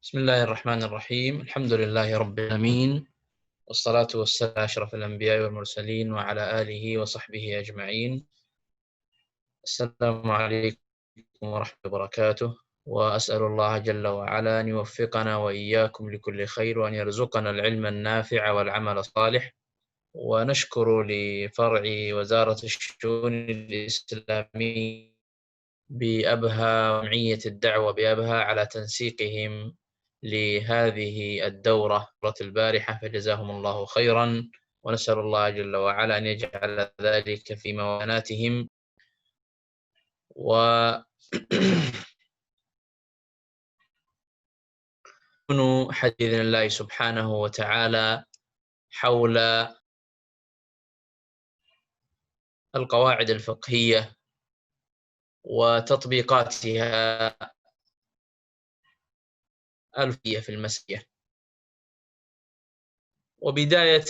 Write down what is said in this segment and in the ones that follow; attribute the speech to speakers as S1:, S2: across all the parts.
S1: بسم الله الرحمن الرحيم. الحمد لله رب العالمين، والصلاة والسلام على أشرف الأنبياء والمرسلين وعلى آله وصحبه أجمعين. السلام عليكم ورحمة الله وبركاته، وأسأل الله جل وعلا أن يوفقنا وإياكم لكل خير، وأن يرزقنا العلم النافع والعمل الصالح. ونشكر لفرع وزارة الشؤون الإسلامية بأبها وجمعية الدعوة بأبها على تنسيقهم لهذه الدورة البارحة، فجزاهم الله خيرا، ونسأل الله جل وعلا أن يجعل ذلك في موازناتهم. ونكون حديث بإذن الله سبحانه وتعالى حول القواعد الفقهية وتطبيقاتها الفقهية في المسألة. وبداية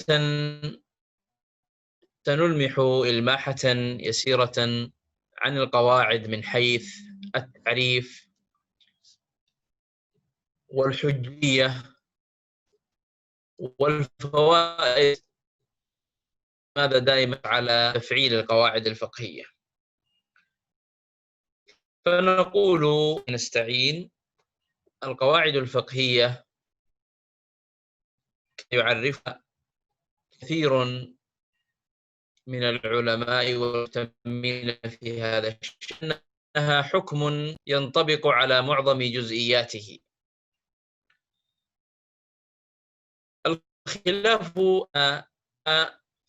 S1: سنلمح إلماحة يسيرة عن القواعد من حيث التعريف والحجية والفوائد، ماذا دائما على تفعيل القواعد الفقهية. فنقول نستعين القواعد الفقهية يعرفها كثير من العلماء والمهتمين في هذا الشأن أنها حكم ينطبق على معظم جزئياته. الخلاف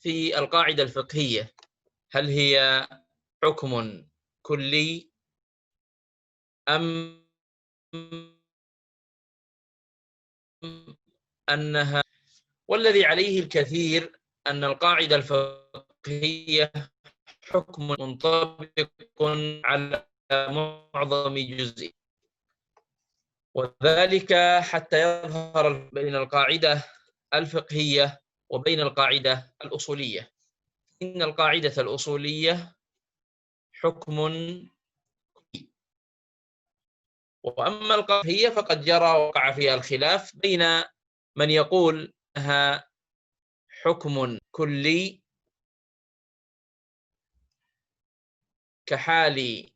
S1: في القاعدة الفقهية، هل هي حكم كلي أم أنها، والذي عليه الكثير أن القاعدة الفقهية حكم منطبق على معظم جزئي، وذلك حتى يظهر بين القاعدة الفقهية وبين القاعدة الأصولية. إن القاعدة الأصولية حكم، وأما الفقهية فقد جرى وقع فيها الخلاف بين من يقول أنها حكم كلي كحال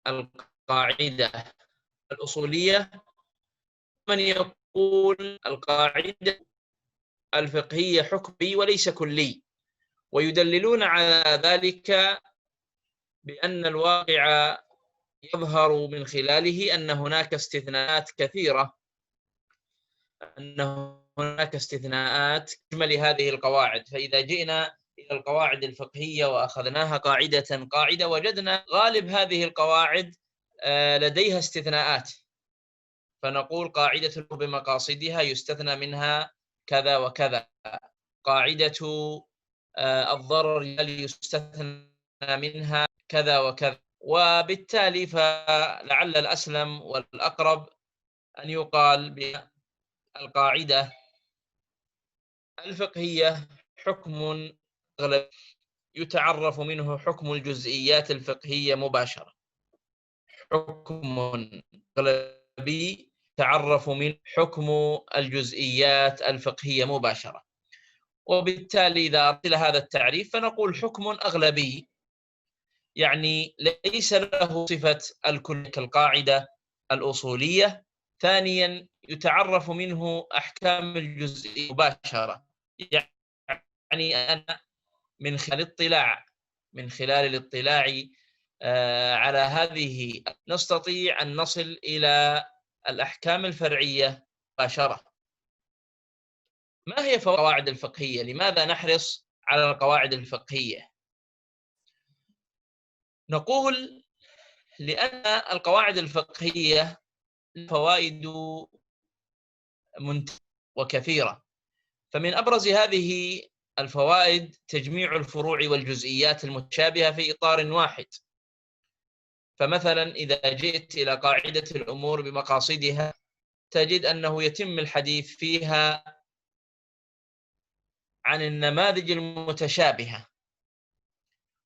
S1: القاعدة الأصولية، من يقول القاعدة الفقهية حكمي وليس كلي، ويدللون على ذلك بأن الواقع يظهر من خلاله أن هناك استثناءات كثيرة، أن هناك استثناءات تشمل هذه القواعد. فإذا جئنا إلى القواعد الفقهية وأخذناها قاعدة قاعدة، وجدنا غالب هذه القواعد لديها استثناءات، فنقول قاعدة بمقاصدها يستثنى منها كذا وكذا، قاعدة الضرر يستثنى منها كذا وكذا. وبالتالي فلعل الأسلم والأقرب أن يقال بالقاعدة الفقهية حكم يتعرف منه حكم الجزئيات الفقهية مباشرة، حكم أغلبي تعرف من حكم الجزئيات الفقهية مباشرة. وبالتالي إذا أردت هذا التعريف فنقول حكم أغلبي، يعني ليس له صفة الكل كالقاعدة الأصولية. ثانيا يتعرف منه أحكام الجزئية مباشرة، يعني أنا من خلال الاطلاع على هذه نستطيع أن نصل إلى الأحكام الفرعية مباشرة. ما هي القواعد الفقهية؟ لماذا نحرص على القواعد الفقهية؟ نقول لأن القواعد الفقهية فوائد وكثيرة، فمن أبرز هذه الفوائد تجميع الفروع والجزئيات المتشابهة في إطار واحد. فمثلا إذا جئت إلى قاعدة الأمور بمقاصدها تجد أنه يتم الحديث فيها عن النماذج المتشابهة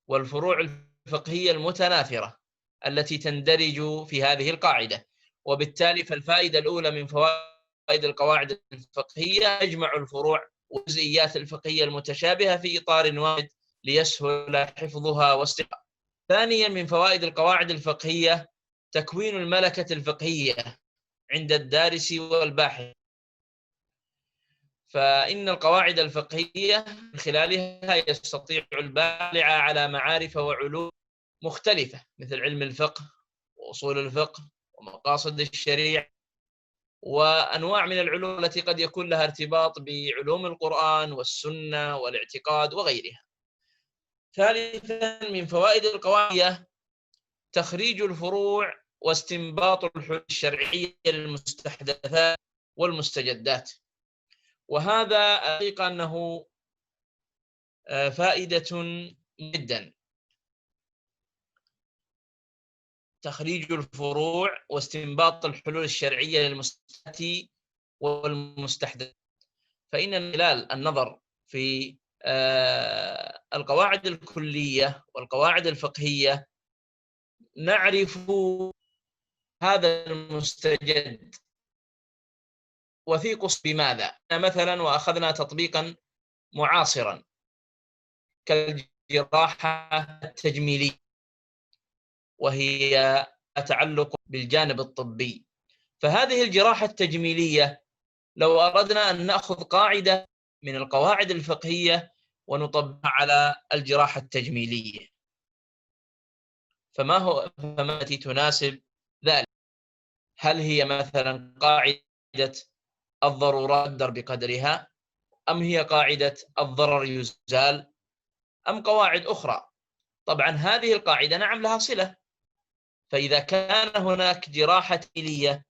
S1: والفروع الفقهية المتناثرة التي تندرج في هذه القاعدة. وبالتالي فالفائدة الأولى من فوائد القواعد الفقهية تجمع الفروع والجزئيات الفقهية المتشابهة في إطار واحد ليسهل حفظها واستقراءها. ثانيا من فوائد القواعد الفقهية تكوين الملكة الفقهية عند الدارس والباحث، فإن القواعد الفقهية من خلالها يستطيع البالع على معارف وعلوم مختلفة مثل علم الفقه وأصول الفقه ومقاصد الشريعة وأنواع من العلوم التي قد يكون لها ارتباط بعلوم القرآن والسنة والاعتقاد وغيرها. ثالثا من فوائد القواعد تخريج الفروع واستنباط الحلول الشرعية للمستحدثات والمستجدات، وهذا حقيقة أنه فائدة جدا، تخريج الفروع واستنباط الحلول الشرعية للمستحدثات والمستحدثات. فإن من خلال النظر في القواعد الكلية والقواعد الفقهية نعرف هذا المستجد وفي قص بماذا. مثلا وأخذنا تطبيقا معاصرا كالجراحة التجميلية، وهي تعلق بالجانب الطبي. فهذه الجراحة التجميلية لو أردنا أن نأخذ قاعدة من القواعد الفقهية ونطبقها على الجراحة التجميلية، فما التي تناسب ذلك؟ هل هي مثلا قاعدة الضرورات تقدر بقدرها، أم هي قاعدة الضرر يزال، أم قواعد أخرى؟ طبعا هذه القاعدة نعم لها صلة، فإذا كان هناك جراحة تجميلية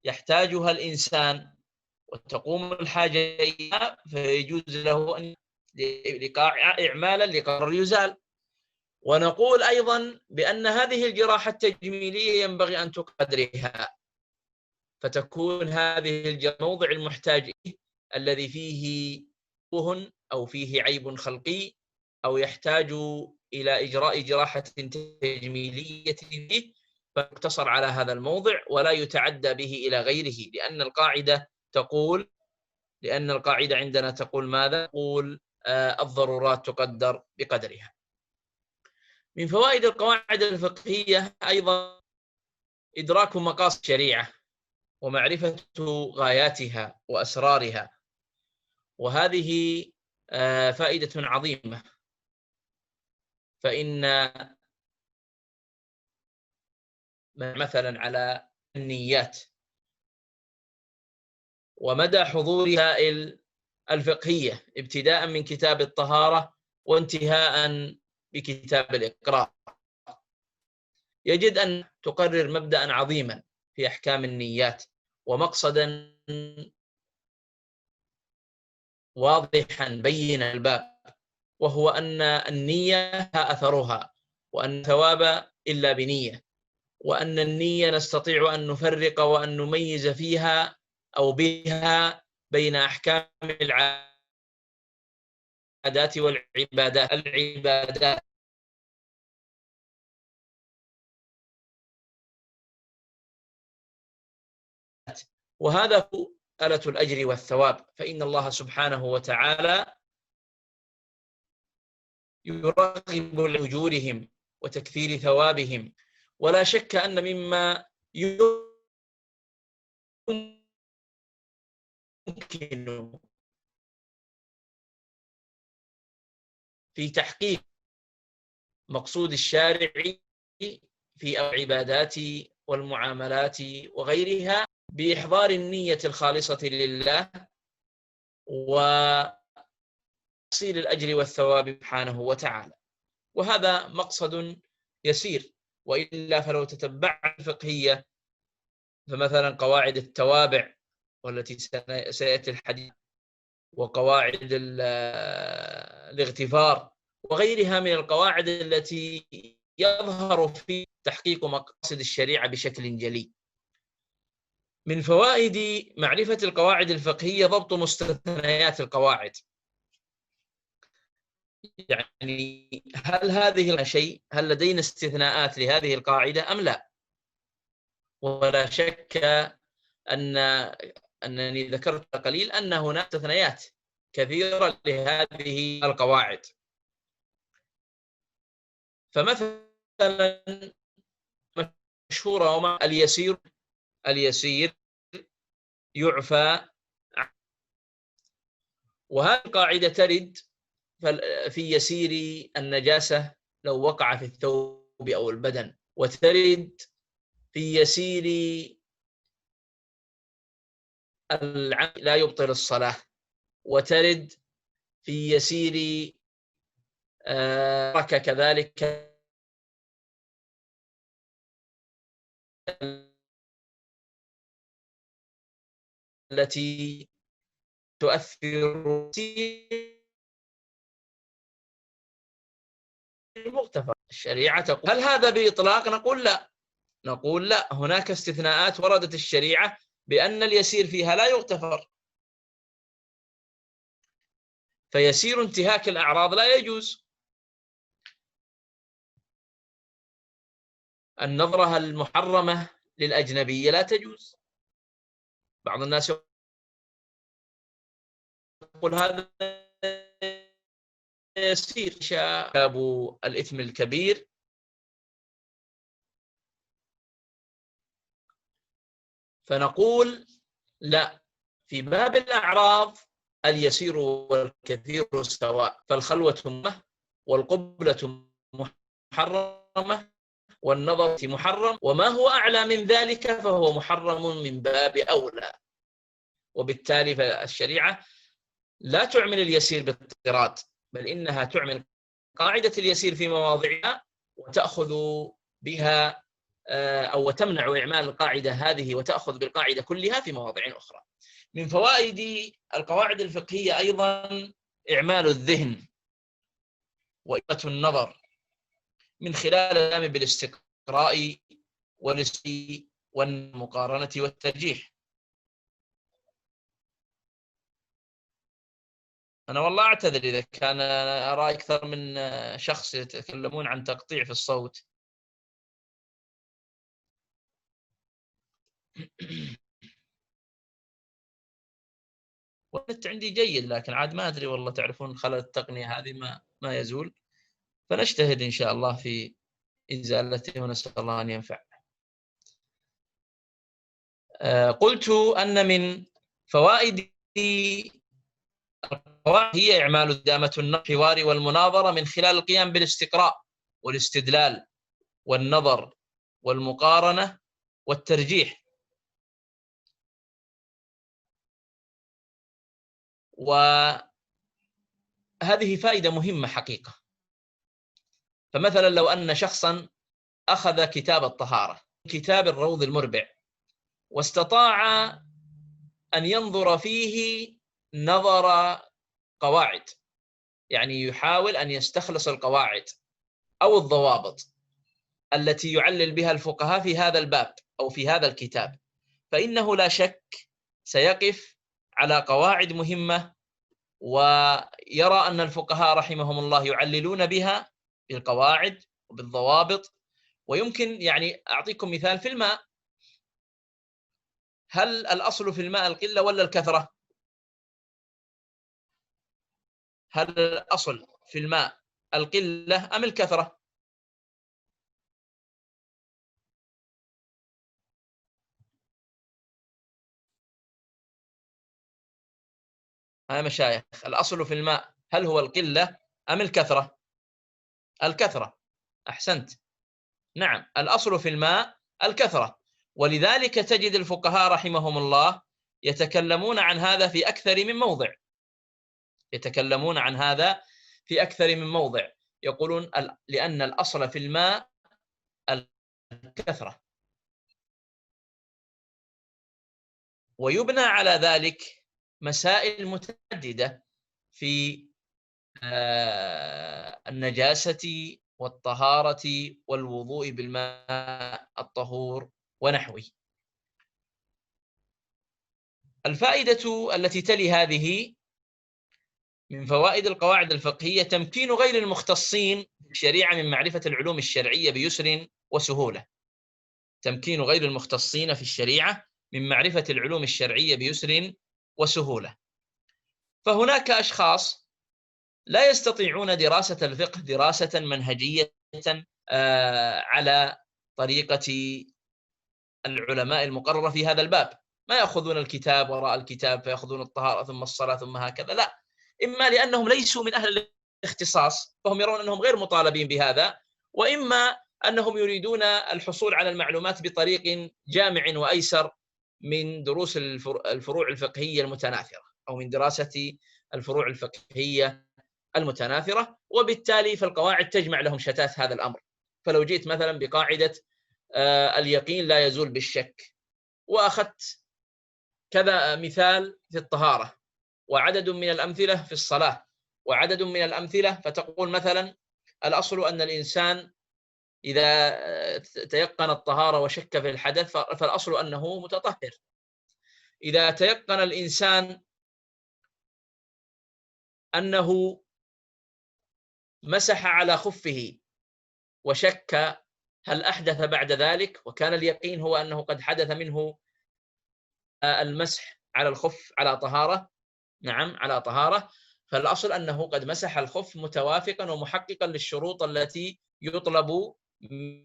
S1: يحتاجها الإنسان وتقوم الحاجة إليها فيجوز له أن إعمالا لقرار يزال. ونقول أيضا بأن هذه الجراحة التجميلية ينبغي أن تقدرها، فتكون هذه الموضع المحتاج الذي فيه وهن أو فيه عيب خلقي أو يحتاج إلى إجراء جراحة تجميلية فيه، فيقتصر على هذا الموضع ولا يتعدى به إلى غيره، لأن القاعدة عندنا تقول ماذا؟ تقول الضرورات تقدر بقدرها. من فوائد القواعد الفقهية أيضا إدراك مقاصد الشريعة ومعرفة غاياتها وأسرارها، وهذه فائدة عظيمة. فإن مثلا على النيات ومدى حضورها الفقهية ابتداء من كتاب الطهارة وانتهاء بكتاب الإقرار، يجد أن تقرر مبدأ عظيما في أحكام النيات ومقصدا واضحا بين الباب، وهو أن النية أثرها، وأن الثواب إلا بنية، وأن النية نستطيع أن نفرق وأن نميز فيها أو بها بين أحكام العادات والعبادات. وهذا هو آلة الأجر والثواب، فإن الله سبحانه وتعالى يرغب لأجورهم وتكثير ثوابهم، ولا شك أن مما يمكن في تحقيق مقصود الشارع في العبادات والمعاملات وغيرها بإحضار النية الخالصة لله وتحصيل الأجر والثواب سبحانه وتعالى. وهذا مقصد يسير، وإلا فلو تتبع الفقهية فمثلا قواعد التوابع والتي سيأتي الحديث، وقواعد الاغتفار وغيرها من القواعد التي يظهر في تحقيق مقاصد الشريعة بشكل جلي. من فوائد معرفة القواعد الفقهية ضبط مستثنيات القواعد، يعني هل هذه شيء، هل لدينا استثناءات لهذه القاعدة أم لا؟ ولا شك أن أنني ذكرت قليل أن هناك استثناءات كثيرة لهذه القواعد. فمثلا مشهورة اليسير يعفى، وهذه القاعدة ترد في يسير النجاسة لو وقع في الثوب أو البدن، وترد في يسير العمد لا يبطل الصلاة، وترد في يسير كذلك التي تؤثر المغتفر. الشريعة تقول هل هذا بإطلاق؟ نقول لا، هناك استثناءات وردت الشريعة بأن اليسير فيها لا يغتفر. فيسير انتهاك الأعراض لا يجوز، النظرة المحرمة للأجنبية لا تجوز. بعض الناس يقول هذا يسير، شاب الإثم الكبير. فنقول لا، في باب الأعراض اليسير والكثير سواء، فالخلوة والقبلة محرمة والنظر محرم، وما هو أعلى من ذلك فهو محرم من باب أولى. وبالتالي فالشريعة لا تعمل اليسير باضطراد، بل إنها تعمل قاعدة اليسير في مواضعها وتأخذ بها أو تمنع إعمال القاعدة هذه وتأخذ بالقاعدة كلها في مواضع أخرى. من فوائد القواعد الفقهية أيضا إعمال الذهن وإعادة النظر من خلال القيام بالاستقراء والمقارنة والترجيح. أنا والله أعتذر إذا كان أرى أكثر من شخص يتكلمون عن تقطيع في الصوت. والنت عندي جيد، لكن عاد ما أدري والله، تعرفون خلل التقنية هذه ما يزول، فنجتهد إن شاء الله في إزالته ونسأل الله أن ينفع. قلت أن من فوائد القواعد هي إعمال دامة الحوار والمناظرة من خلال القيام بالاستقراء والاستدلال والنظر والمقارنة والترجيح. وهذه فائدة مهمة حقيقة. فمثلا لو أن شخصا أخذ كتاب الطهارة، كتاب الروض المربع، واستطاع أن ينظر فيه نظر قواعد، يعني يحاول أن يستخلص القواعد أو الضوابط التي يعلل بها الفقهاء في هذا الباب أو في هذا الكتاب، فإنه لا شك سيقف على قواعد مهمة، ويرى أن الفقهاء رحمهم الله يعللون بها بالقواعد وبالضوابط. ويمكن يعني أعطيكم مثال في الماء، هل الأصل في الماء القلة ولا الكثرة؟ هل الأصل في الماء القلة أم الكثرة؟ يا مشايخ، الأصل في الماء هل هو القلة أم الكثرة؟ الكثرة. أحسنت، نعم، الأصل في الماء الكثرة. ولذلك تجد الفقهاء رحمهم الله يتكلمون عن هذا في أكثر من موضع، يتكلمون عن هذا في أكثر من موضع، يقولون لأن الأصل في الماء الكثرة. ويبنى على ذلك مسائل متعددة في النجاسة والطهارة والوضوء بالماء الطهور ونحوه. الفائدة التي تلي هذه من فوائد القواعد الفقهية تمكين غير المختصين بالشريعة من معرفة العلوم الشرعية بيسر وسهولة. تمكين غير المختصين في الشريعة من معرفة العلوم الشرعية بيسر وسهولة. فهناك أشخاص لا يستطيعون دراسة الفقه دراسة منهجية على طريقة العلماء المقررة في هذا الباب، ما يأخذون الكتاب وراء الكتاب فيأخذون الطهارة ثم الصلاة ثم هكذا، لا، إما لأنهم ليسوا من أهل الاختصاص فهم يرون أنهم غير مطالبين بهذا، وإما أنهم يريدون الحصول على المعلومات بطريق جامع وأيسر من دروس الفروع الفقهية المتناثرة أو من دراسة الفروع الفقهية المتناثرة، وبالتالي فالقواعد تجمع لهم شتات هذا الأمر. فلو جئت مثلا بقاعدة اليقين لا يزول بالشك، وأخذت كذا مثال في الطهارة وعدد من الأمثلة في الصلاة وعدد من الأمثلة، فتقول مثلا الأصل أن الإنسان إذا تيقن الطهارة وشك في الحدث فالأصل أنه متطهر. إذا تيقن الإنسان أنه مسح على خفه وشك هل أحدث بعد ذلك، وكان اليقين هو أنه قد حدث منه المسح على الخف على طهارة، نعم على طهارة، فالأصل أنه قد مسح الخف متوافقا ومحققا للشروط التي يطلب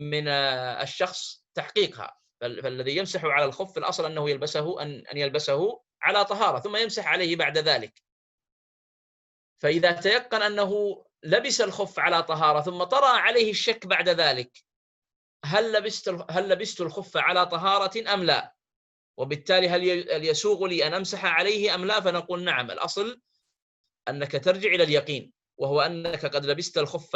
S1: من الشخص تحقيقها. فالذي يمسح على الخف الأصل أنه يلبسه أن يلبسه على طهارة ثم يمسح عليه بعد ذلك. فإذا تيقن أنه لبس الخف على طهارة ثم طرأ عليه الشك بعد ذلك هل لبست الخف على طهارة أم لا، وبالتالي هل يسوغ لي أن أمسح عليه أم لا، فنقول نعم، الأصل أنك ترجع إلى اليقين، وهو أنك قد لبست الخف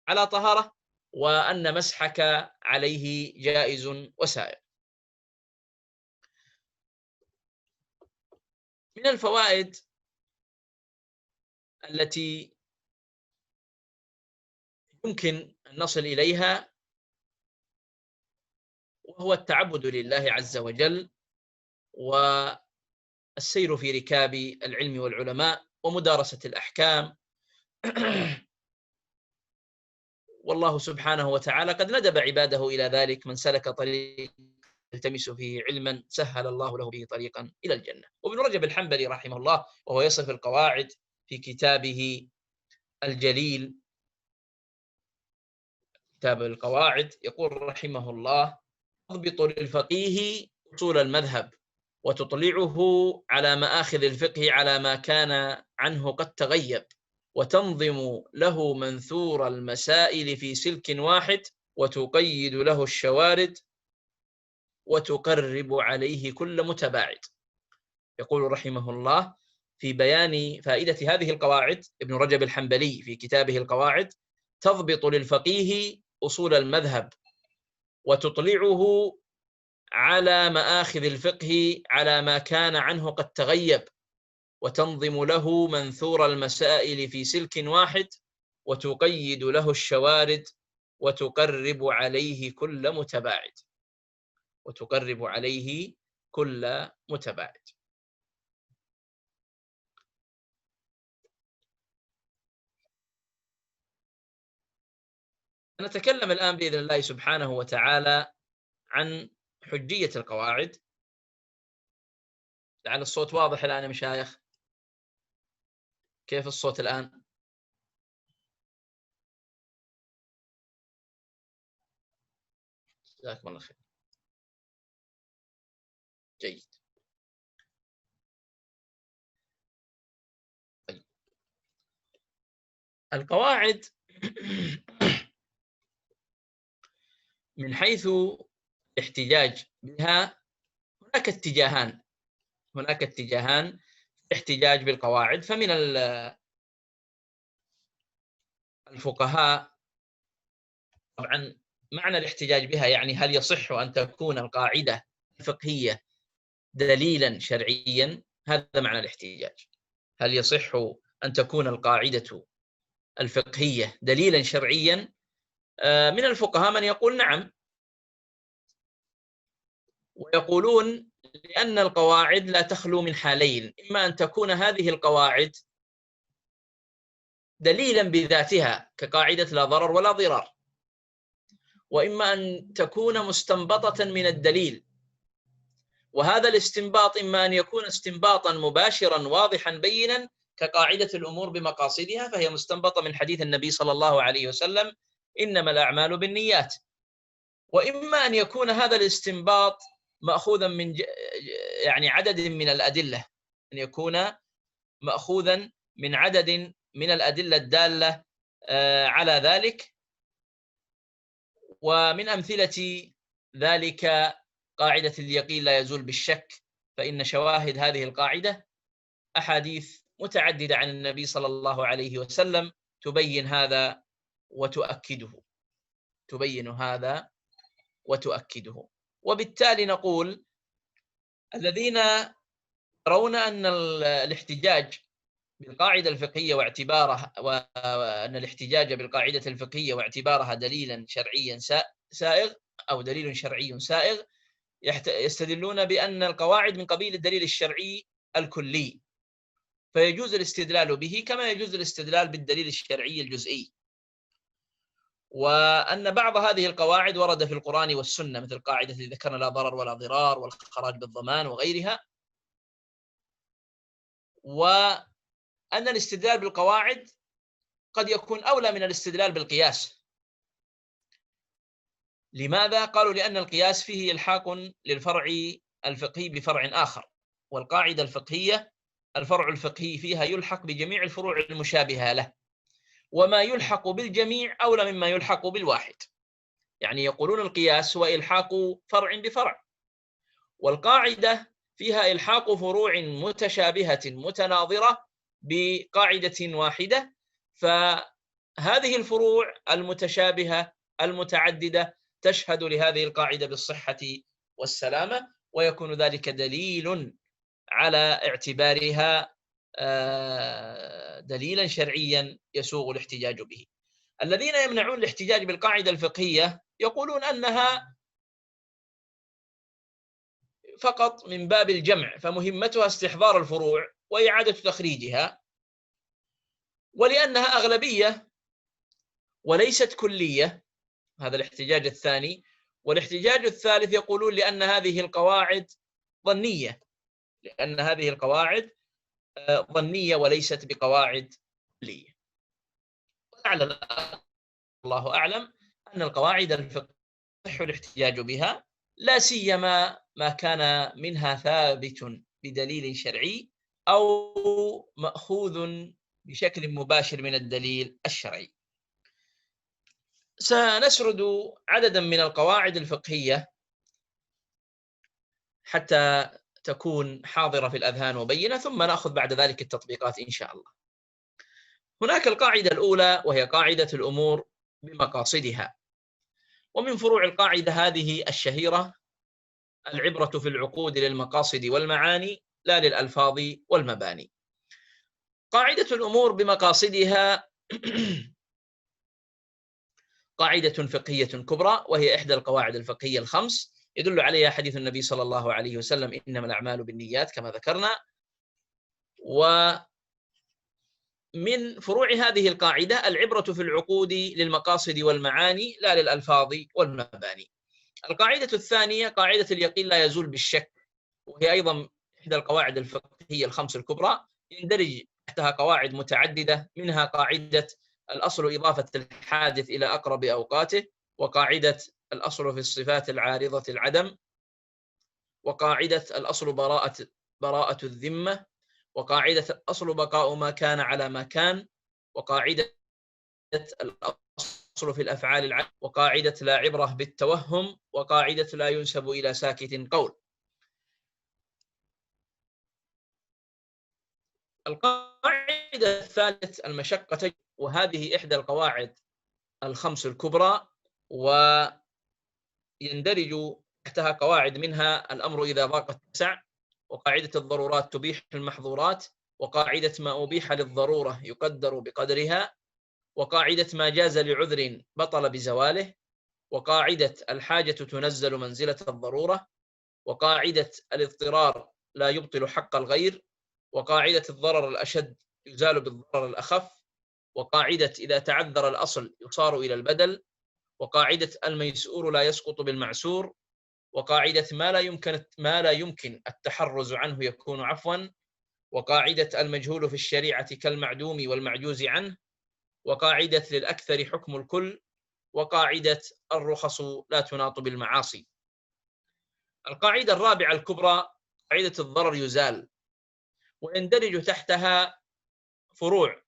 S1: على طهارة وأن مسحك عليه جائز وسائر. من الفوائد التي يمكن أن نصل إليها وهو التعبد لله عز وجل والسير في ركاب العلم والعلماء ومدارسة الأحكام. والله سبحانه وتعالى قد ندب عباده إلى ذلك، من سلك طريق يلتمس فيه علما سهل الله له به طريقا إلى الجنة. وابن رجب الحنبلي رحمه الله وهو يصف القواعد في كتابه الجليل كتاب القواعد يقول رحمه الله: تضبط للفقيه أصول المذهب وتطلعه على مآخذ الفقه على ما كان عنه قد تغيب، وتنظم له منثور المسائل في سلك واحد، وتقيد له الشوارد، وتقرب عليه كل متباعد. يقول رحمه الله في بيان فائدة هذه القواعد ابن رجب الحنبلي في كتابه القواعد: تضبط للفقيه أصول المذهب وتطلعه على مآخذ الفقه على ما كان عنه قد تغيب، وتنظم له منثور المسائل في سلك واحد، وتقيد له الشوارد، وتقرب عليه كل متباعد. وتقرب عليه كل متباعد. نتكلم الآن بإذن الله سبحانه وتعالى عن حجية القواعد. لعل الصوت واضح الآن يا مشايخ؟ كيف الصوت الآن؟ جزاكم الله خير. جيد. طيب. القواعد من حيث الاحتجاج بها هناك اتجاهان في الاحتجاج بالقواعد. فمن الفقهاء طبعا معنى الاحتجاج بها يعني هل يصح أن تكون القاعدة الفقهية دليلا شرعيا، هذا معنى الاحتجاج. هل يصح أن تكون القاعدة الفقهية دليلا شرعيا؟ من الفقهاء من يقول نعم، ويقولون لأن القواعد لا تخلو من حالين: إما أن تكون هذه القواعد دليلا بذاتها كقاعدة لا ضرر ولا ضرار، وإما أن تكون مستنبطة من الدليل. وهذا الاستنباط إما أن يكون استنباطا مباشرا واضحا بينا كقاعدة الأمور بمقاصدها، فهي مستنبطة من حديث النبي صلى الله عليه وسلم: إنما الأعمال بالنيات. وإما أن يكون هذا الاستنباط مأخوذا من يعني عدد من الأدلة، أن يكون مأخوذا من عدد من الأدلة الدالة على ذلك. ومن أمثلة ذلك قاعدة اليقين لا يزول بالشك، فإن شواهد هذه القاعدة أحاديث متعددة عن النبي صلى الله عليه وسلم تبين هذا وتؤكده، تبين هذا وتؤكده. وبالتالي نقول الذين يرون أن الاحتجاج بالقاعدة الفقهية واعتبارها، وأن الاحتجاج بالقاعدة الفقهية واعتبارها دليلا شرعيا سائغ أو دليل شرعي سائغ، يستدلون بأن القواعد من قبيل الدليل الشرعي الكلي، فيجوز الاستدلال به كما يجوز الاستدلال بالدليل الشرعي الجزئي. وأن بعض هذه القواعد ورد في القرآن والسنة، مثل قاعدة التي ذكرنا: لا ضرر ولا ضرار، والخراج بالضمان، وغيرها. وأن الاستدلال بالقواعد قد يكون أولى من الاستدلال بالقياس. لماذا؟ قالوا: لأن القياس فيه إلحاق للفرع الفقهي بفرع آخر، والقاعدة الفقهية الفرع الفقهي فيها يلحق بجميع الفروع المشابهة له، وما يلحق بالجميع أولى مما يلحق بالواحد. يعني يقولون القياس هو إلحاق فرع بفرع، والقاعدة فيها إلحاق فروع متشابهة متناظرة بقاعدة واحدة، فهذه الفروع المتشابهة المتعددة تشهد لهذه القاعدة بالصحة والسلامة، ويكون ذلك دليل على اعتبارها دليلا شرعيا يسوغ الاحتجاج به. الذين يمنعون الاحتجاج بالقاعدة الفقهية يقولون أنها فقط من باب الجمع، فمهمتها استحضار الفروع وإعادة تخريجها، ولأنها أغلبية وليست كلية. هذا الاحتجاج الثاني. والاحتجاج الثالث يقولون لأن هذه القواعد ظنية، لأن هذه القواعد ظنية وليست بقواعد كلية. أعلم الله أعلم أن القواعد الفقهية يصح الاحتجاج بها، لا سيما ما كان منها ثابت بدليل شرعي أو مأخوذ بشكل مباشر من الدليل الشرعي. سنسرد عددا من القواعد الفقهية حتى تكون حاضرة في الأذهان وبينة، ثم نأخذ بعد ذلك التطبيقات إن شاء الله. هناك القاعدة الأولى، وهي قاعدة الأمور بمقاصدها. ومن فروع القاعدة هذه الشهيرة: العبرة في العقود للمقاصد والمعاني لا للألفاظ والمباني. قاعدة الأمور بمقاصدها قاعدة فقهية كبرى، وهي إحدى القواعد الفقهية الخمس، يدل عليها حديث النبي صلى الله عليه وسلم: إنما الأعمال بالنيات، كما ذكرنا. ومن فروع هذه القاعدة العبرة في العقود للمقاصد والمعاني لا للألفاظ والمباني. القاعدة الثانية قاعدة اليقين لا يزول بالشك، وهي أيضا إحدى القواعد الفقهية الخمس الكبرى، يندرج تحتها قواعد متعددة، منها قاعدة الأصل إضافة الحادث إلى أقرب أوقاته، وقاعدة الأصل في الصفات العارضة العدم، وقاعدة الأصل براءة الذمة، وقاعدة الأصل بقاء ما كان على ما كان، وقاعدة الأصل في الأفعال العدم، وقاعدة لا عبرة بالتوهم، وقاعدة لا ينسب إلى ساكت قول. القاعدة الثالثة المشقة، وهذه إحدى القواعد الخمس الكبرى، ويندرج تحتها قواعد منها الأمر إذا ضاق اتسع، وقاعدة الضرورات تبيح المحظورات، وقاعدة ما أبيح للضرورة يقدر بقدرها، وقاعدة ما جاز لعذر بطل بزواله، وقاعدة الحاجة تنزل منزلة الضرورة، وقاعدة الاضطرار لا يبطل حق الغير، وقاعدة الضرر الأشد يزال بالضرر الأخف، وقاعدة إذا تعذر الأصل يصار إلى البدل، وقاعدة الميسور لا يسقط بالمعسور، وقاعدة ما لا يمكن التحرز عنه يكون عفوا، وقاعدة المجهول في الشريعة كالمعدوم والمعجوز عنه، وقاعدة للأكثر حكم الكل، وقاعدة الرخص لا تناط بالمعاصي. القاعدة الرابعة الكبرى قاعدة الضرر يزال، ويندرج تحتها فروع،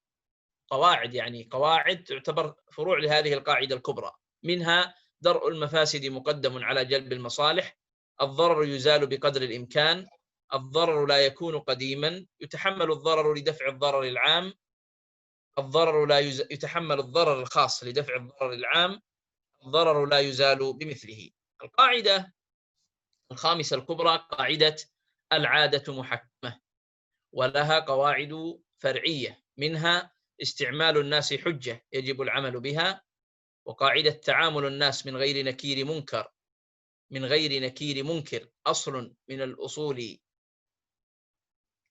S1: قواعد، يعني قواعد تعتبر فروع لهذه القاعدة الكبرى، منها درء المفاسد مقدم على جلب المصالح، الضرر يزال بقدر الإمكان، الضرر لا يكون قديما، يتحمل الضرر لدفع الضرر العام، الضرر لا يتحمل الضرر الخاص لدفع الضرر العام، الضرر لا يزال بمثله. القاعدة الخامسة الكبرى قاعدة العادة محكمة، ولها قواعد فرعية، منها استعمال الناس حجة يجب العمل بها، وقاعدة تعامل الناس من غير نكير منكر أصل من الأصول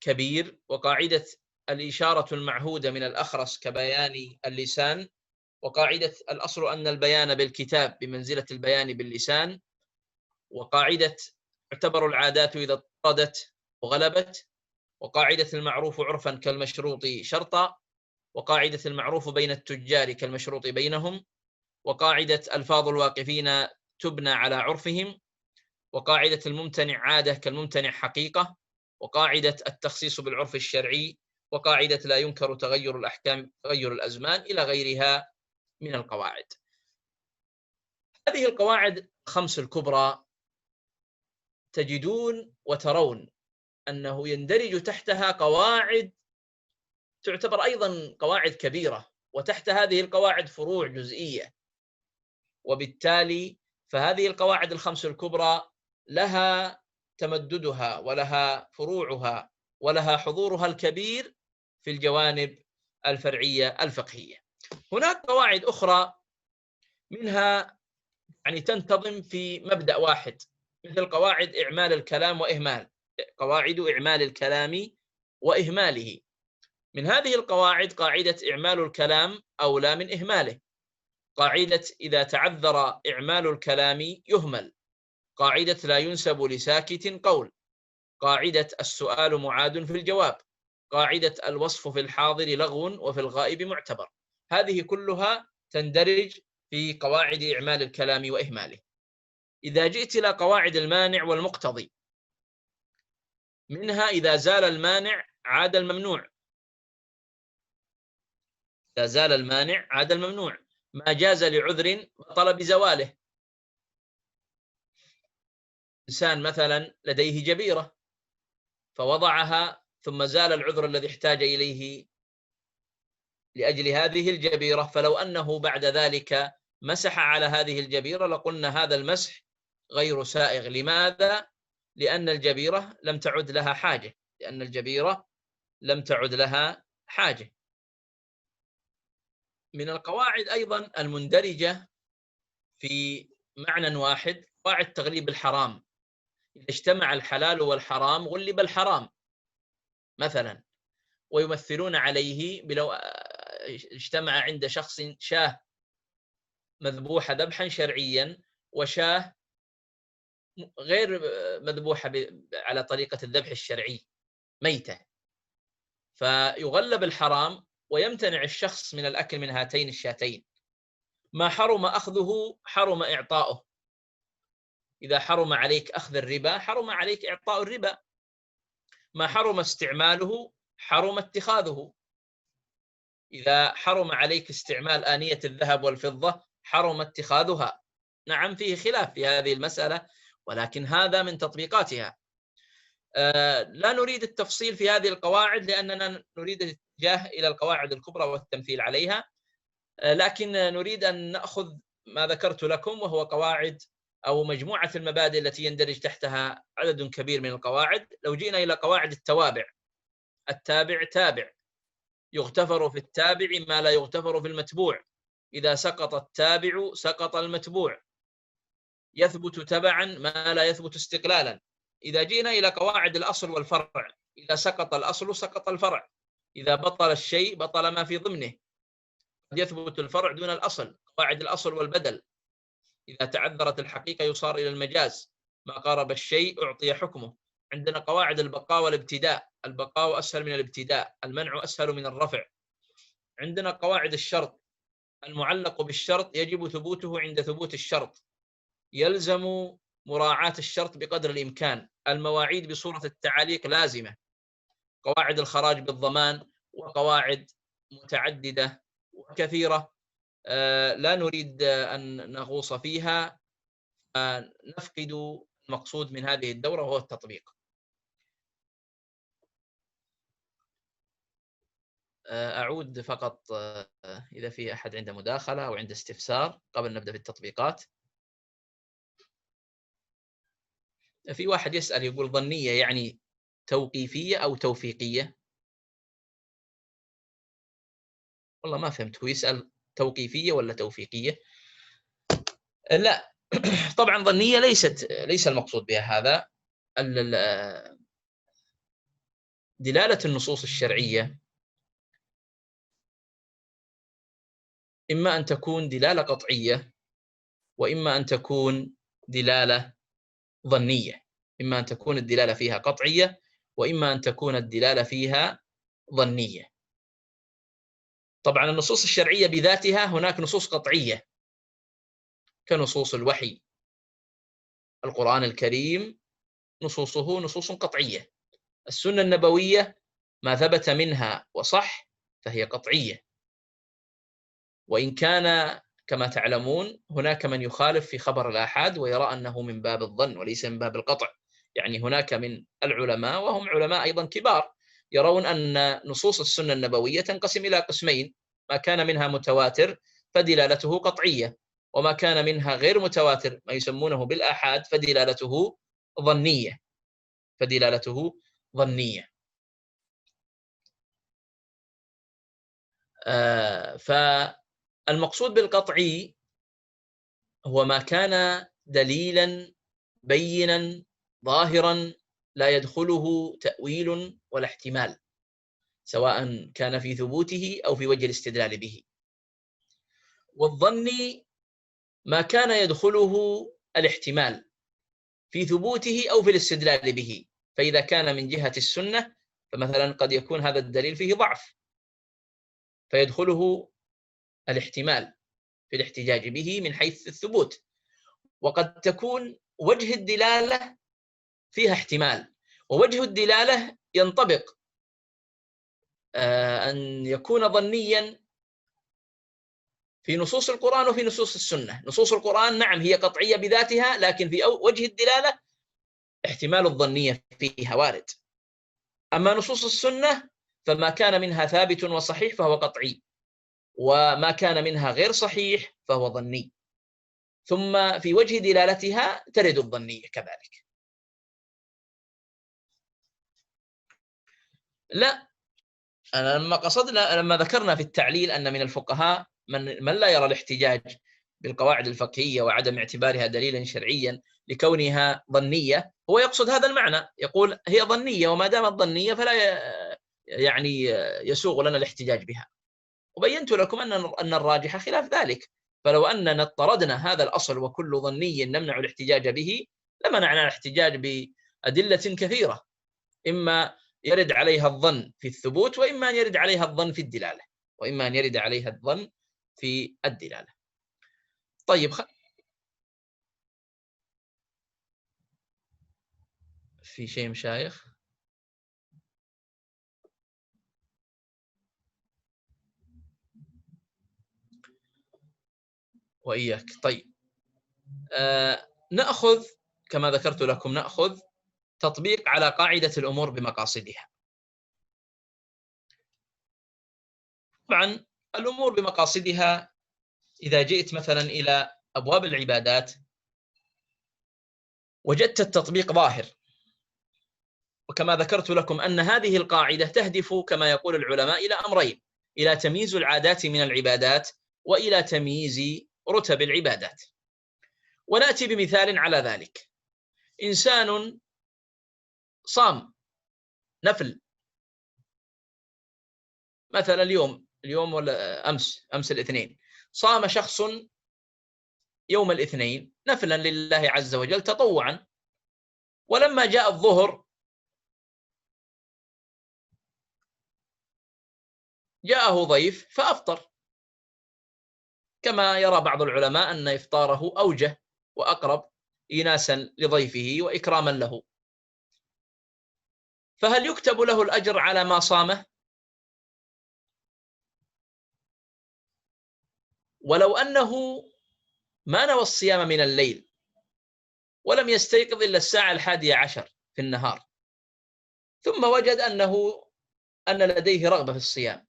S1: كبير، وقاعدة الإشارة المعهودة من الأخرس كبيان اللسان، وقاعدة الأصل أن البيان بالكتاب بمنزلة البيان باللسان، وقاعدة اعتبر العادات إذا اضطردت وغلبت، وقاعدة المعروف عرفا كالمشروط شرطا، وقاعدة المعروف بين التجار كالمشروط بينهم، وقاعدة ألفاظ الواقفين تبنى على عرفهم، وقاعدة الممتنع عادة كالممتنع حقيقة، وقاعدة التخصيص بالعرف الشرعي، وقاعدة لا ينكر تغير الأحكام تغير الأزمان، إلى غيرها من القواعد. هذه القواعد الخمس الكبرى تجدون وترون أنه يندرج تحتها قواعد تعتبر أيضا قواعد كبيرة، وتحت هذه القواعد فروع جزئية، وبالتالي فهذه القواعد الخمس الكبرى لها تمددها ولها فروعها ولها حضورها الكبير في الجوانب الفرعية الفقهية. هناك قواعد أخرى منها يعني تنتظم في مبدأ واحد، مثل قواعد إعمال الكلام وإهمال، قواعد إعمال الكلام وإهماله. من هذه القواعد قاعدة إعمال الكلام أولى من إهماله، قاعدة إذا تعذر إعمال الكلام يهمل، قاعدة لا ينسب لساكت قول، قاعدة السؤال معاد في الجواب، قاعدة الوصف في الحاضر لغو وفي الغائب معتبر. هذه كلها تندرج في قواعد إعمال الكلام وإهماله. إذا جئت إلى قواعد المانع والمقتضي، منها إذا زال المانع عاد الممنوع، إذا زال المانع عاد الممنوع، ما جاز لعذر بطل بزواله. إنسان مثلا لديه جبيرة فوضعها ثم زال العذر الذي احتاج إليه لأجل هذه الجبيرة، فلو أنه بعد ذلك مسح على هذه الجبيرة لقلنا هذا المسح غير سائغ. لماذا؟ لأن الجبيرة لم تعد لها حاجة، لأن الجبيرة لم تعد لها حاجة. من القواعد أيضا المندرجة في معنى واحد قواعد تغليب الحرام، إذا اجتمع الحلال والحرام غلب الحرام مثلا، ويمثلون عليه بلو اجتمع عند شخص شاة مذبوحة ذبحا شرعيا وشاة غير مذبوحة على طريقة الذبح الشرعي ميتة، فيغلب الحرام ويمتنع الشخص من الأكل من هاتين الشاتين. ما حرم أخذه حرم إعطاؤه، إذا حرم عليك أخذ الربا حرم عليك إعطاء الربا، ما حرم استعماله حرم اتخاذه، إذا حرم عليك استعمال آنية الذهب والفضة حرم اتخاذها. نعم فيه خلاف في هذه المسألة، ولكن هذا من تطبيقاتها. لا نريد التفصيل في هذه القواعد لأننا نريد الاتجاه إلى القواعد الكبرى والتمثيل عليها، لكن نريد أن نأخذ ما ذكرت لكم، وهو قواعد أو مجموعة المبادئ التي يندرج تحتها عدد كبير من القواعد. لو جئنا إلى قواعد التوابع، التابع تابع، يغتفر في التابع ما لا يغتفر في المتبوع، إذا سقط التابع سقط المتبوع، يثبت تبعا ما لا يثبت استقلالا. إذا جئنا إلى قواعد الأصل والفرع، إذا سقط الأصل سقط الفرع، إذا بطل الشيء بطل ما في ضمنه، قد يثبت الفرع دون الأصل، قواعد الأصل والبدل. إذا تعذرت الحقيقة يصار إلى المجاز، ما قارب الشيء أعطي حكمه. عندنا قواعد البقاء والابتداء، البقاء أسهل من الابتداء، المنع أسهل من الرفع. عندنا قواعد الشرط، المعلق بالشرط يجب ثبوته عند ثبوت الشرط، يلزم مراعاة الشرط بقدر الإمكان، المواعيد بصورة التعاليق لازمة، قواعد الخراج بالضمان، وقواعد متعددة وكثيرة لا نريد أن نغوص فيها، نفقد المقصود من هذه الدورة وهو التطبيق. أعود فقط إذا في أحد عنده مداخلة أو عنده استفسار قبل نبدأ بالتطبيقات. في واحد يسأل يقول ظنية يعني توقيفية أو توفيقية؟ والله ما فهمت، هو يسأل توقيفية ولا توفيقية؟ لا طبعا ظنية ليس المقصود بها هذا. دلالة النصوص الشرعية إما أن تكون دلالة قطعية، وإما أن تكون دلالة ظنية. إما أن تكون الدلالة فيها قطعية، وإما أن تكون الدلالة فيها ظنية. طبعا النصوص الشرعية بذاتها هناك نصوص قطعية كنصوص الوحي، القرآن الكريم نصوصه نصوص قطعية. السنة النبوية ما ثبت منها وصح فهي قطعية، وإن كان كما تعلمون هناك من يخالف في خبر الآحاد ويرى أنه من باب الظن وليس من باب القطع. يعني هناك من العلماء وهم علماء أيضا كبار يرون أن نصوص السنة النبوية تنقسم إلى قسمين: ما كان منها متواتر فدلالته قطعية، وما كان منها غير متواتر ما يسمونه بالآحاد فدلالته ظنية. فالمقصود بالقطعي هو ما كان دليلا بينا ظاهرا لا يدخله تأويل ولا احتمال، سواء كان في ثبوته أو في وجه الاستدلال به. والظن ما كان يدخله الاحتمال في ثبوته أو في الاستدلال به، فإذا كان من جهة السنة فمثلا قد يكون هذا الدليل فيه ضعف فيدخله الاحتمال في الاحتجاج به من حيث الثبوت، وقد تكون وجه الدلالة فيها احتمال، ووجه الدلالة ينطبق أن يكون ظنيا في نصوص القرآن وفي نصوص السنة. نصوص القرآن نعم هي قطعية بذاتها، لكن في وجه الدلالة احتمال الظنية فيها وارد. أما نصوص السنة فما كان منها ثابت وصحيح فهو قطعي، وما كان منها غير صحيح فهو ظني، ثم في وجه دلالتها ترد الظنية كذلك. لا، أنا لما ذكرنا في التعليل أن من الفقهاء من لا يرى الاحتجاج بالقواعد الفقهية وعدم اعتبارها دليلا شرعيا لكونها ظنية، هو يقصد هذا المعنى، يقول هي ظنية وما دامت ظنية فلا يعني يسوغ لنا الاحتجاج بها. وبينت لكم أن الراجح خلاف ذلك، فلو أننا اضطردنا هذا الأصل وكل ظني نمنع الاحتجاج به لمنعنا الاحتجاج بأدلة كثيرة، إما يرد عليها الظن في الثبوت، وإما أن يرد عليها الظن في الدلالة، طيب في شيء مشايخ؟ وإياك. طيب نأخذ كما ذكرت لكم، نأخذ تطبيق على قاعدة الأمور بمقاصدها. طبعا الأمور بمقاصدها إذا جئت مثلا إلى أبواب العبادات وجدت التطبيق ظاهر، وكما ذكرت لكم أن هذه القاعدة تهدف كما يقول العلماء إلى أمرين: إلى تمييز العادات من العبادات، وإلى تمييز رتب العبادات. ونأتي بمثال على ذلك: إنسان صام نفل مثلا اليوم ولا أمس الاثنين، صام شخص يوم الاثنين نفلا لله عز وجل تطوعا، ولما جاء الظهر جاءه ضيف فأفطر، كما يرى بعض العلماء أن إفطاره أوجه وأقرب إيناسا لضيفه وإكراما له. فهل يكتب له الأجر على ما صامه؟ ولو أنه ما نوى الصيام من الليل ولم يستيقظ إلا الساعة 11 في النهار، ثم وجد أن لديه رغبة في الصيام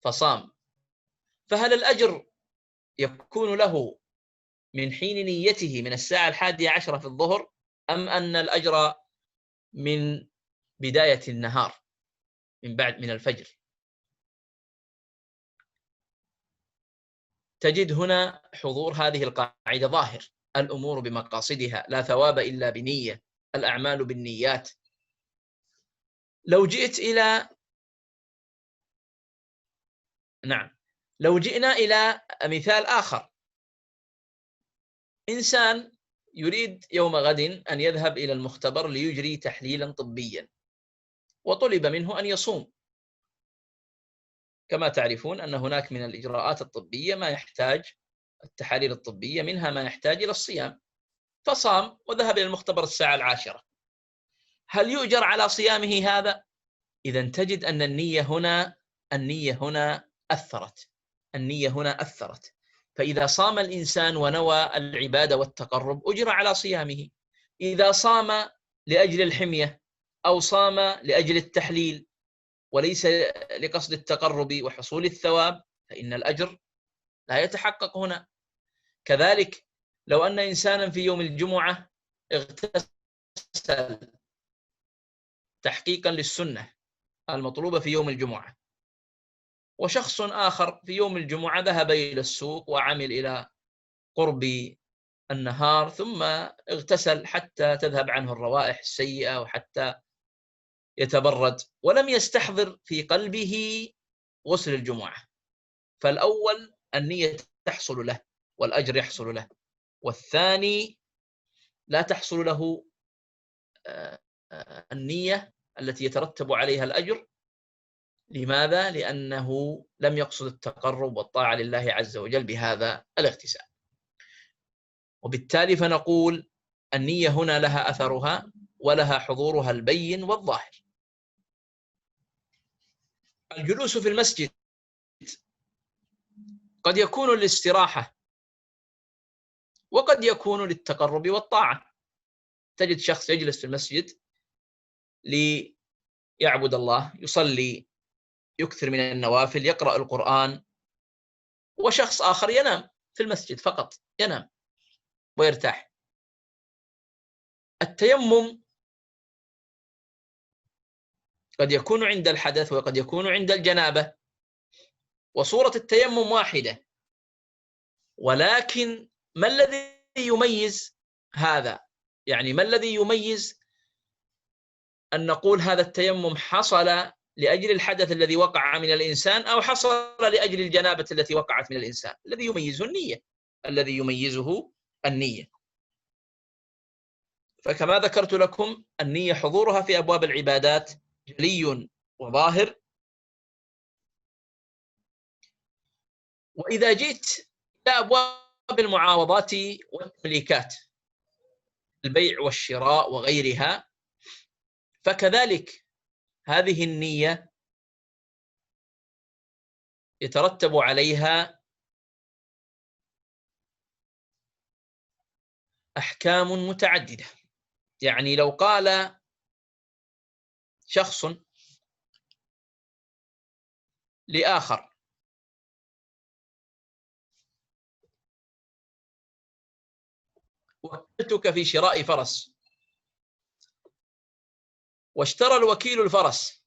S1: فصام، فهل الأجر يكون له من حين نيته من الساعة 11 في الظهر، أم أن الأجر من بداية النهار من الفجر؟ تجد هنا حضور هذه القاعدة ظاهر: الأمور بمقاصدها، لا ثواب إلا بنية، الأعمال بالنيات. لو جئنا إلى مثال آخر: إنسان يريد يوم غد أن يذهب إلى المختبر ليجري تحليلا طبيا، وطلب منه أن يصوم. كما تعرفون أن هناك من الإجراءات الطبية ما يحتاج التحاليل الطبية، منها ما يحتاج إلى الصيام، فصام وذهب إلى المختبر الساعة 10. هل يؤجر على صيامه هذا؟ إذن تجد أن النية هنا أثرت. فإذا صام الإنسان ونوى العبادة والتقرب أجر على صيامه. إذا صام لأجل الحمية أو صام لأجل التحليل وليس لقصد التقرب وحصول الثواب فإن الأجر لا يتحقق هنا. كذلك لو أن إنسانا في يوم الجمعة اغتسل تحقيقا للسنة المطلوبة في يوم الجمعة، وشخص آخر في يوم الجمعة ذهب إلى السوق وعمل إلى قرب النهار ثم اغتسل حتى تذهب عنه الروائح السيئة وحتى يتبرد، ولم يستحضر في قلبه غسل الجمعة، فالأول النية تحصل له والأجر يحصل له، والثاني لا تحصل له النية التي يترتب عليها الأجر. لماذا؟ لأنه لم يقصد التقرب والطاعة لله عز وجل بهذا الاغتسال. وبالتالي فنقول النية هنا لها أثرها ولها حضورها البين والظاهر. الجلوس في المسجد قد يكون للاستراحة وقد يكون للتقرب والطاعة. تجد شخص يجلس في المسجد ليعبد الله، يصلي، يكثر من النوافل، يقرأ القرآن، وشخص آخر ينام في المسجد فقط، ينام ويرتاح. التيمم قد يكون عند الحدث وقد يكون عند الجنابة، وصورة التيمم واحدة، ولكن ما الذي يميز هذا؟ يعني ما الذي يميز أن نقول هذا التيمم حصل لأجل الحدث الذي وقع من الإنسان أو حصل لأجل الجنابة التي وقعت من الإنسان؟ الذي يميزه النية. فكما ذكرت لكم النية حضورها في أبواب العبادات جلي وظاهر. وإذا جئت إلى أبواب المعاوضات والتمليكات، البيع والشراء وغيرها، فكذلك هذه النية يترتب عليها أحكام متعددة. يعني لو قال شخص لآخر: وكلتك في شراء فرس، واشترى الوكيل الفرس.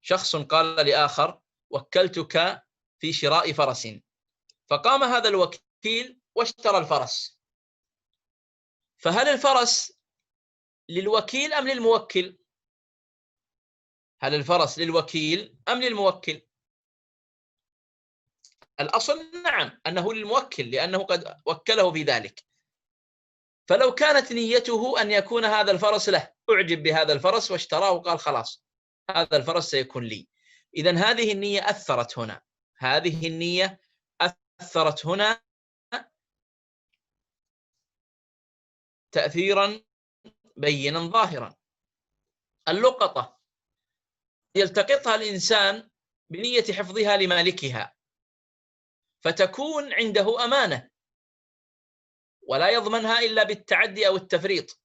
S1: شخص قال لآخر: وكلتك في شراء فرس، فقام هذا الوكيل واشترى الفرس، فهل الفرس للوكيل أم للموكل؟ هل الفرس للوكيل أم للموكل؟ الأصل نعم أنه للموكل لأنه قد وكله في ذلك. فلو كانت نيته أن يكون هذا الفرس له، أعجب بهذا الفرس واشتراه وقال خلاص هذا الفرس سيكون لي، إذن هذه النية أثرت هنا، هذه النية أثرت هنا تأثيرا بينا ظاهرا. اللقطة يلتقطها الإنسان بنية حفظها لمالكها، فتكون عنده أمانة ولا يضمنها إلا بالتعدي أو التفريط.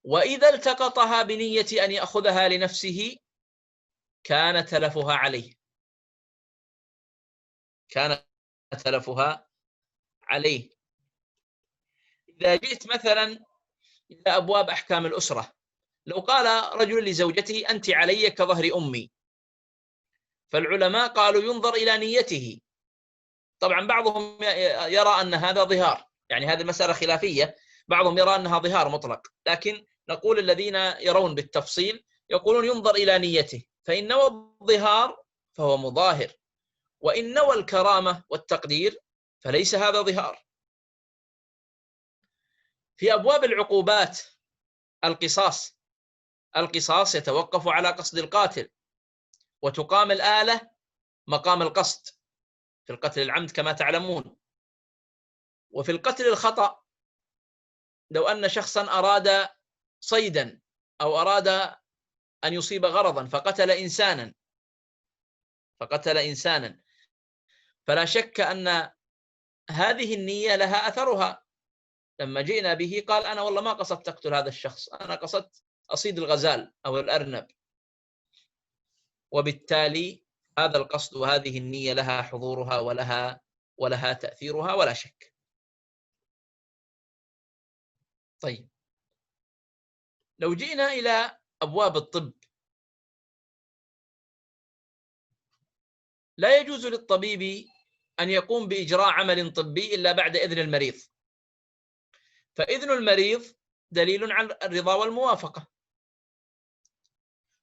S1: وإذا التقطها بنية أن يأخذها لنفسه كان تلفها عليه، كان تلفها عليه. إذا جئت مثلا إلى أبواب أحكام الأسرة، لو قال رجل لزوجته أنت علي كظهر أمي، فالعلماء قالوا ينظر إلى نيته. طبعا بعضهم يرى أن هذا ظهار، يعني هذه المسألة خلافية، بعضهم يرى أنها ظهار مطلق، لكن نقول الذين يرون بالتفصيل يقولون ينظر إلى نيته، فإن نوى الظهار فهو مظاهر، وإن نوى الكرامة والتقدير فليس هذا ظهار. في أبواب العقوبات القصاص يتوقف على قصد القاتل، وتقام الآلة مقام القصد في القتل العمد كما تعلمون. وفي القتل الخطأ لو أن شخصا أراد صيدا أو أراد أن يصيب غرضا فقتل إنسانا، فلا شك أن هذه النية لها أثرها. لما جئنا به قال أنا والله ما قصدت أقتل هذا الشخص، أنا قصدت أصيد الغزال أو الأرنب، وبالتالي هذا القصد وهذه النية لها حضورها ولها تأثيرها ولا شك. طيب، لو جئنا إلى أبواب الطب، لا يجوز للطبيب أن يقوم بإجراء عمل طبي إلا بعد إذن المريض، فإذن المريض دليل على الرضا والموافقة،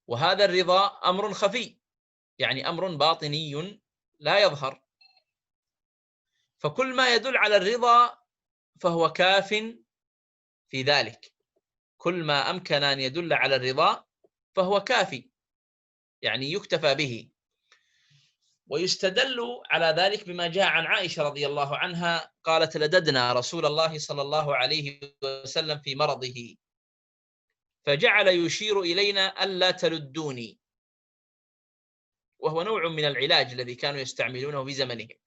S1: وهذا الرضا أمر خفي، يعني أمر باطني لا يظهر، فكل ما يدل على الرضا فهو كاف في ذلك، كل ما أمكن أن يدل على الرضا فهو كافي، يعني يكتفى به. ويستدل على ذلك بما جاء عن عائشة رضي الله عنها قالت لددنا رسول الله صلى الله عليه وسلم في مرضه فجعل يشير إلينا ألا تلدوني، وهو نوع من العلاج الذي كانوا يستعملونه في زمنهم،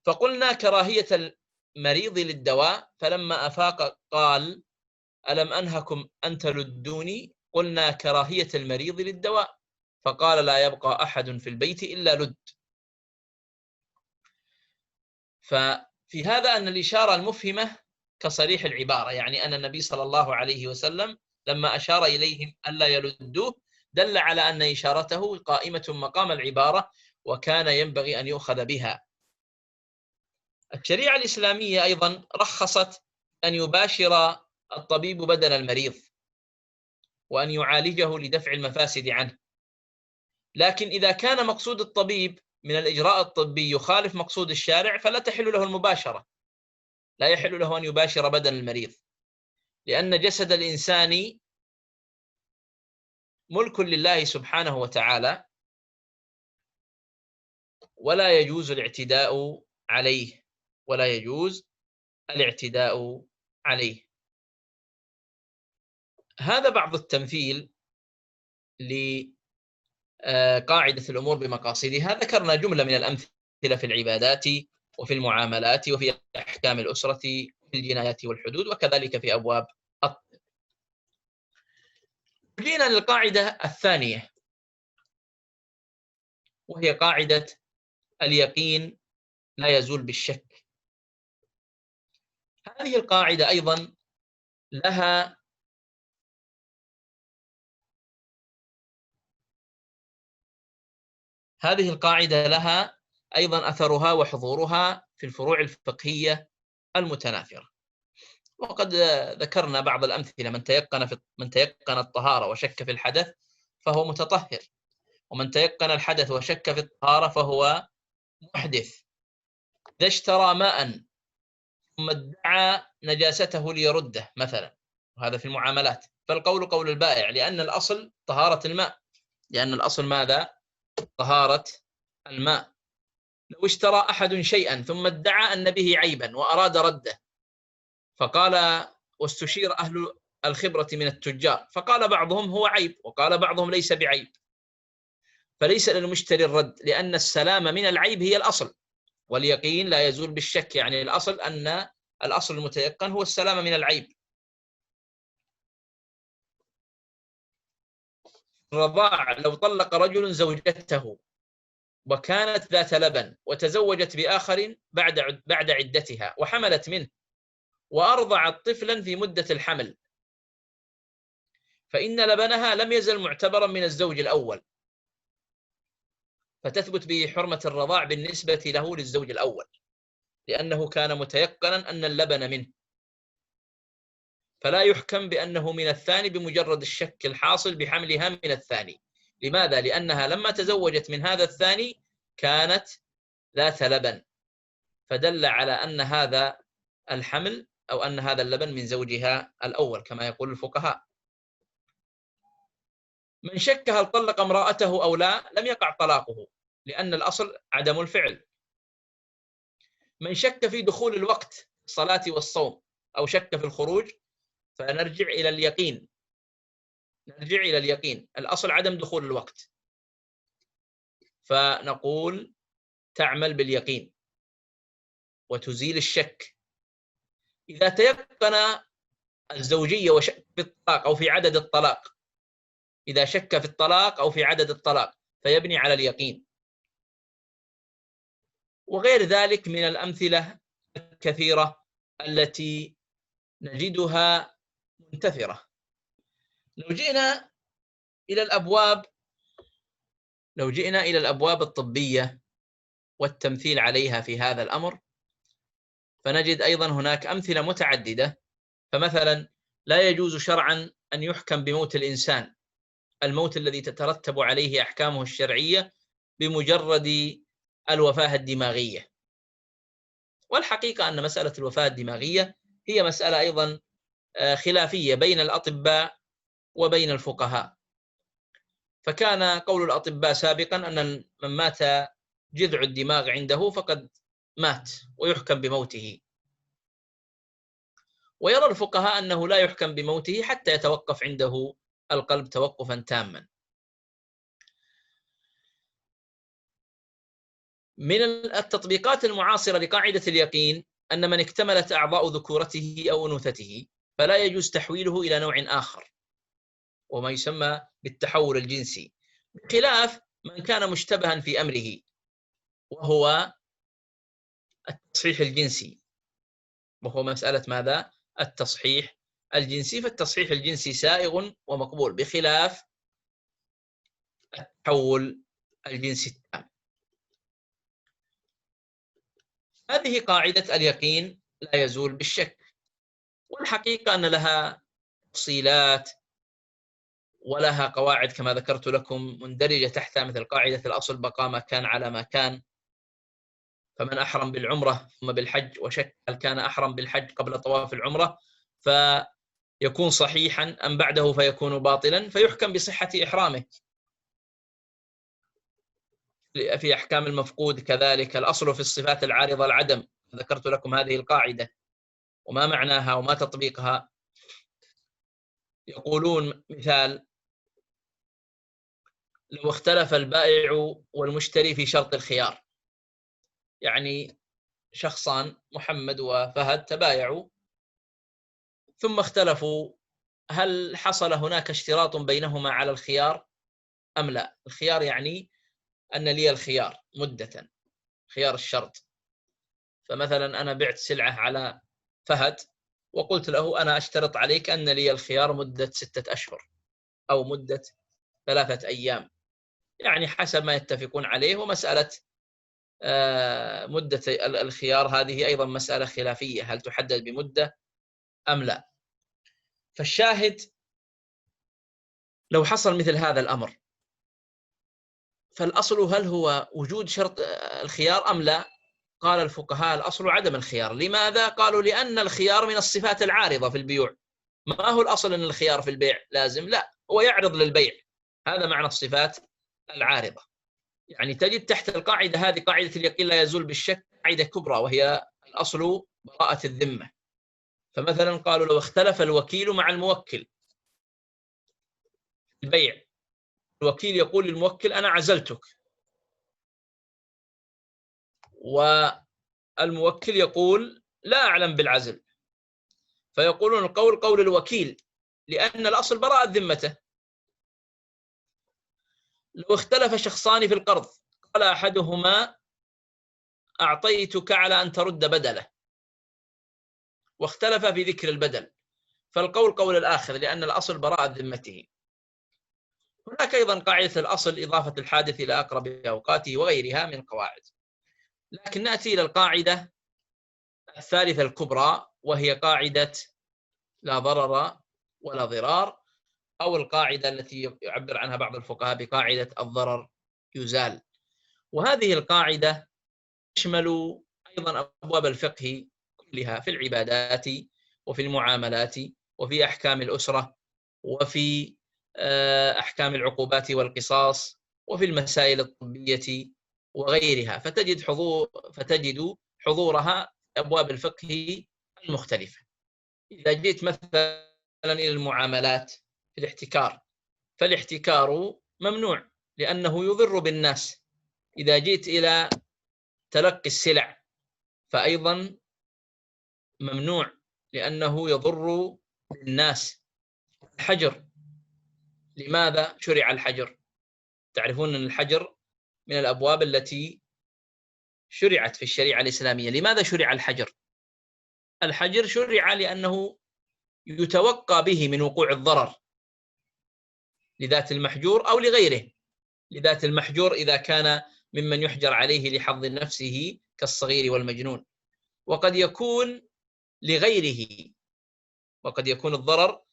S1: فقلنا كراهية المريض للدواء، فلما أفاق قال ألم أنهكم أن تلدوني؟ قلنا كراهية المريض للدواء، فقال لا يبقى أحد في البيت إلا لد. ففي هذا أن الإشارة المفهمة كصريح العبارة، يعني أن النبي صلى الله عليه وسلم لما أشار إليهم ألا يلدوه دل على أن إشارته قائمة مقام العبارة، وكان ينبغي أن يؤخذ بها. الشريعة الإسلامية أيضا رخصت أن يباشر الطبيب بدن المريض وأن يعالجه لدفع المفاسد عنه، لكن إذا كان مقصود الطبيب من الإجراء الطبي يخالف مقصود الشارع فلا تحل له المباشرة، لا يحل له أن يباشر بدن المريض، لأن جسد الإنسان ملك لله سبحانه وتعالى، ولا يجوز الاعتداء عليه، ولا يجوز الاعتداء عليه. هذا بعض التمثيل لقاعدة الأمور بمقاصدها. ذكرنا جملة من الأمثلة في العبادات وفي المعاملات وفي أحكام الأسرة وفي الجنايات والحدود، وكذلك في أبواب الطب. جينا للقاعدة الثانية، وهي قاعدة اليقين لا يزول بالشك. هذه القاعدة أيضا لها أيضا أثرها وحضورها في الفروع الفقهية المتناثرة، وقد ذكرنا بعض الأمثلة. من تيقن الطهارة وشك في الحدث فهو متطهر، ومن تيقن الحدث وشك في الطهارة فهو محدث. إذا اشترى ماء ثم ادعى نجاسته ليرده مثلا، وهذا في المعاملات، فالقول قول البائع، لأن الأصل طهارة الماء، لأن الأصل ماذا؟ طهارة الماء. لو اشترى أحد شيئا ثم ادعى أن به عيبا وأراد رده، فقال، واستشير أهل الخبرة من التجار، فقال بعضهم هو عيب وقال بعضهم ليس بعيب، فليس للمشتري الرد، لأن السلام من العيب هي الأصل، واليقين لا يزول بالشك، يعني الأصل أن الأصل المتيقن هو السلام من العيب. الرضاع، لو طلق رجل زوجته وكانت ذات لبن وتزوجت بآخر بعد عدتها وحملت منه وأرضعت طفلا في مدة الحمل، فإن لبنها لم يزل معتبرا من الزوج الأول، فتثبت به حرمة الرضاع بالنسبة له للزوج الأول، لأنه كان متيقنا أن اللبن منه، فلا يحكم بأنه من الثاني بمجرد الشك الحاصل بحملها من الثاني. لماذا؟ لأنها لما تزوجت من هذا الثاني كانت ذات لبن، فدل على أن هذا الحمل أو أن هذا اللبن من زوجها الأول كما يقول الفقهاء. من شك هل طلق امرأته أو لا لم يقع طلاقه، لأن الأصل عدم الفعل. من شك في دخول الوقت الصلاة والصوم أو شك في الخروج، فنرجع إلى اليقين، نرجع إلى اليقين، الأصل عدم دخول الوقت، فنقول تعمل باليقين وتزيل الشك. إذا تيقن الزوجية وشك في الطلاق أو في عدد الطلاق، إذا شك في الطلاق أو في عدد الطلاق فيبني على اليقين. وغير ذلك من الأمثلة الكثيرة التي نجدها منتثرة. لو جئنا إلى الأبواب الطبية والتمثيل عليها في هذا الأمر، فنجد أيضا هناك أمثلة متعددة. فمثلا لا يجوز شرعا أن يحكم بموت الإنسان، الموت الذي تترتب عليه أحكامه الشرعية، بمجرد الوفاة الدماغية. والحقيقة أن مسألة الوفاة الدماغية هي مسألة أيضا خلافية بين الأطباء وبين الفقهاء، فكان قول الأطباء سابقا أن من مات جذع الدماغ عنده فقد مات ويحكم بموته، ويرى الفقهاء أنه لا يحكم بموته حتى يتوقف عنده القلب توقفا تاما. من التطبيقات المعاصرة لقاعدة اليقين أن من اكتملت أعضاء ذكورته أو أنوثته فلا يجوز تحويله إلى نوع آخر، وما يسمى بالتحول الجنسي، بخلاف من كان مشتبها في أمره وهو التصحيح الجنسي، وهو مسألة ماذا؟ التصحيح الجنسي. فالتصحيح الجنسي سائغ ومقبول بخلاف التحول الجنسي التام. هذه قاعدة اليقين لا يزول بالشك، والحقيقة أن لها تفصيلات ولها قواعد كما ذكرت لكم مندرجة تحتها، مثل قاعدة الأصل بقاء ما كان على ما كان. فمن أحرم بالعمرة ثم بالحج وشك هل كان أحرم بالحج قبل طواف العمرة فيكون صحيحا أم بعده فيكون باطلا، فيحكم بصحة إحرامه. في أحكام المفقود كذلك، الأصل في الصفات العارضة العدم، ذكرت لكم هذه القاعدة وما معناها وما تطبيقها. يقولون مثال: لو اختلف البائع والمشتري في شرط الخيار، يعني شخصان محمد وفهد تبايعوا ثم اختلفوا هل حصل هناك اشتراط بينهما على الخيار أم لا. الخيار يعني أن لي الخيار مدة، خيار الشرط. فمثلا أنا بعت سلعة على فهد وقلت له أنا أشترط عليك أن لي الخيار مدة 6 أشهر أو مدة 3 أيام، يعني حسب ما يتفقون عليه. ومسألة مدة الخيار هذه أيضا مسألة خلافية، هل تحدد بمدة أم لا. فالشاهد لو حصل مثل هذا الأمر، فالأصل هل هو وجود شرط الخيار أم لا؟ قال الفقهاء الأصل عدم الخيار. لماذا؟ قالوا لأن الخيار من الصفات العارضة في البيوع. ما هو الأصل أن الخيار في البيع لازم؟ لا، هو يعرض للبيع. هذا معنى الصفات العارضة. يعني تجد تحت القاعدة هذه، قاعدة اليقين لا يزول بالشك، قاعدة كبرى وهي الأصل براءة الذمة. فمثلا قالوا لو اختلف الوكيل مع الموكل في البيع، الوكيل يقول للموكل أنا عزلتك، والموكل يقول لا أعلم بالعزل، فيقولون القول قول الوكيل لأن الأصل براءة ذمته. لو اختلف شخصان في القرض، قال أحدهما أعطيتك على أن ترد بدله، واختلف في ذكر البدل، فالقول قول الآخر لأن الأصل براءة ذمته. هناك أيضا قاعدة الأصل إضافة الحادث إلى أقرب أوقاته وغيرها من القواعد. لكن نأتي إلى القاعدة الثالثة الكبرى، وهي قاعدة لا ضرر ولا ضرار، أو القاعدة التي يعبر عنها بعض الفقهاء بقاعدة الضرر يزال. وهذه القاعدة تشمل أيضا أبواب الفقه كلها في العبادات وفي المعاملات وفي أحكام الأسرة وفي أحكام العقوبات والقصاص وفي المسائل الطبية وغيرها، فتجد حضورها أبواب الفقه المختلفة. إذا جئت مثلا إلى المعاملات في الاحتكار، فالاحتكار ممنوع لأنه يضر بالناس. إذا جئت إلى تلقي السلع فأيضا ممنوع لأنه يضر بالناس. الحجر، لماذا شرع الحجر؟ تعرفون أن الحجر من الأبواب التي شرعت في الشريعة الإسلامية. لماذا شرع الحجر؟ الحجر شرع لأنه يتوقى به من وقوع الضرر لذات المحجور أو لغيره. لذات المحجور إذا كان ممن يحجر عليه لحظ نفسه كالصغير والمجنون، وقد يكون لغيره، وقد يكون الضرر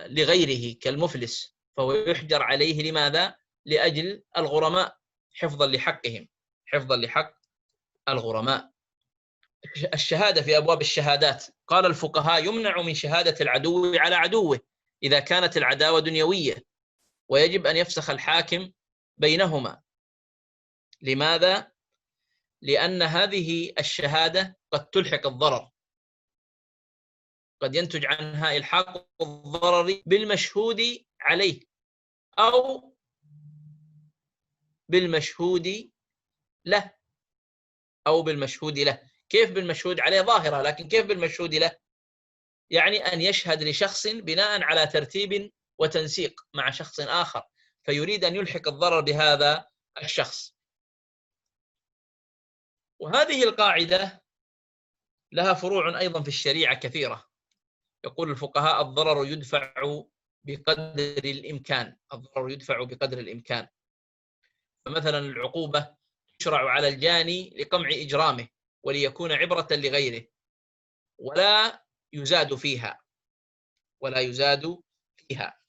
S1: لغيره كالمفلس، فهو يحجر عليه. لماذا؟ لأجل الغرماء، حفظا لحقهم، حفظا لحق الغرماء. الشهادة في أبواب الشهادات، قال الفقهاء يمنع من شهادة العدو على عدوه إذا كانت العداوة دنيوية، ويجب أن يفسخ الحاكم بينهما. لماذا؟ لأن هذه الشهادة قد تلحق الضرر، قد ينتج عنها إلحاق الضرر بالمشهود عليه أو بالمشهود له، أو بالمشهود له. كيف بالمشهود عليه؟ ظاهرة، لكن كيف بالمشهود له؟ يعني أن يشهد لشخص بناء على ترتيب وتنسيق مع شخص آخر، فيريد أن يلحق الضرر بهذا الشخص. وهذه القاعدة لها فروع أيضا في الشريعة كثيرة. يقول الفقهاء الضرر يدفع بقدر الإمكان، الضرر يدفع بقدر الإمكان. فمثلا العقوبة تشرع على الجاني لقمع إجرامه وليكون عبرة لغيره، ولا يزاد فيها، ولا يزاد فيها.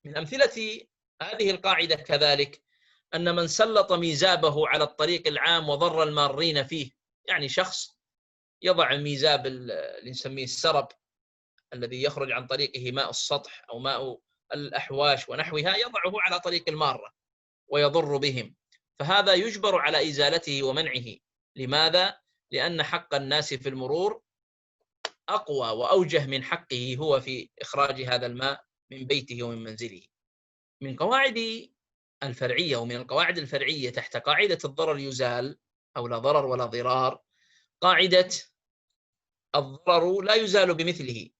S1: من أمثلة هذه القاعدة كذلك أن من سلط ميزابه على الطريق العام وضر المارين فيه، يعني شخص يضع الميزاب اللي نسميه السرب الذي يخرج عن طريقه ماء السطح أو ماء الأحواش ونحوها، يضعه على طريق المارة ويضر بهم، فهذا يجبر على إزالته ومنعه. لماذا؟ لأن حق الناس في المرور أقوى وأوجه من حقه هو في إخراج هذا الماء من بيته ومن منزله. من قواعد الفرعية ومن القواعد الفرعية تحت قاعدة الضرر يزال أو لا ضرر ولا ضرار، قاعدة الضرر لا يزال بمثله.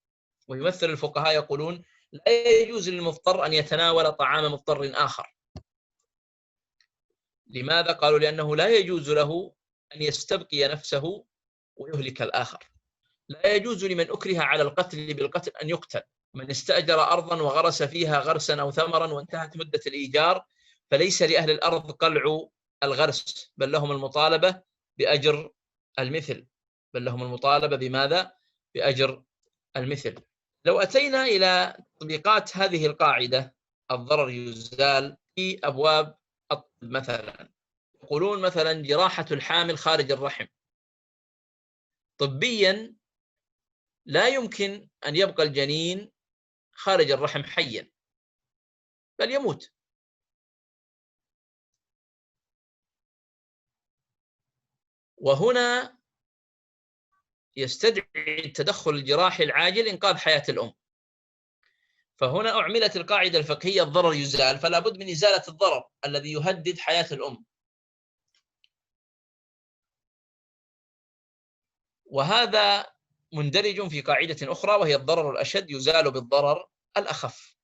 S1: ويمثل الفقهاء يقولون لا يجوز للمضطر أن يتناول طعام مضطر آخر. لماذا؟ قالوا لأنه لا يجوز له أن يستبقي نفسه ويهلك الآخر. لا يجوز لمن أكره على القتل بالقتل أن يقتل. من استأجر أرضا وغرس فيها غرسا أو ثمرا وانتهت مدة الإيجار، فليس لأهل الأرض قلع الغرس، بل لهم المطالبة بأجر المثل. بل لهم المطالبة بماذا؟ بأجر المثل. لو أتينا إلى تطبيقات هذه القاعدة الضرر يزال في أبواب الطب مثلا، يقولون مثلا جراحة الحامل خارج الرحم، طبيا لا يمكن أن يبقى الجنين خارج الرحم حيا، بل يموت. وهنا يستدعي التدخل الجراحي العاجل إنقاذ حياة الأم. فهنا أعملت القاعدة الفقهية الضرر يزال، فلا بد من إزالة الضرر الذي يهدد حياة الأم. وهذا مندرج في قاعدة أخرى وهي الضرر الأشد يزال بالضرر الأخف.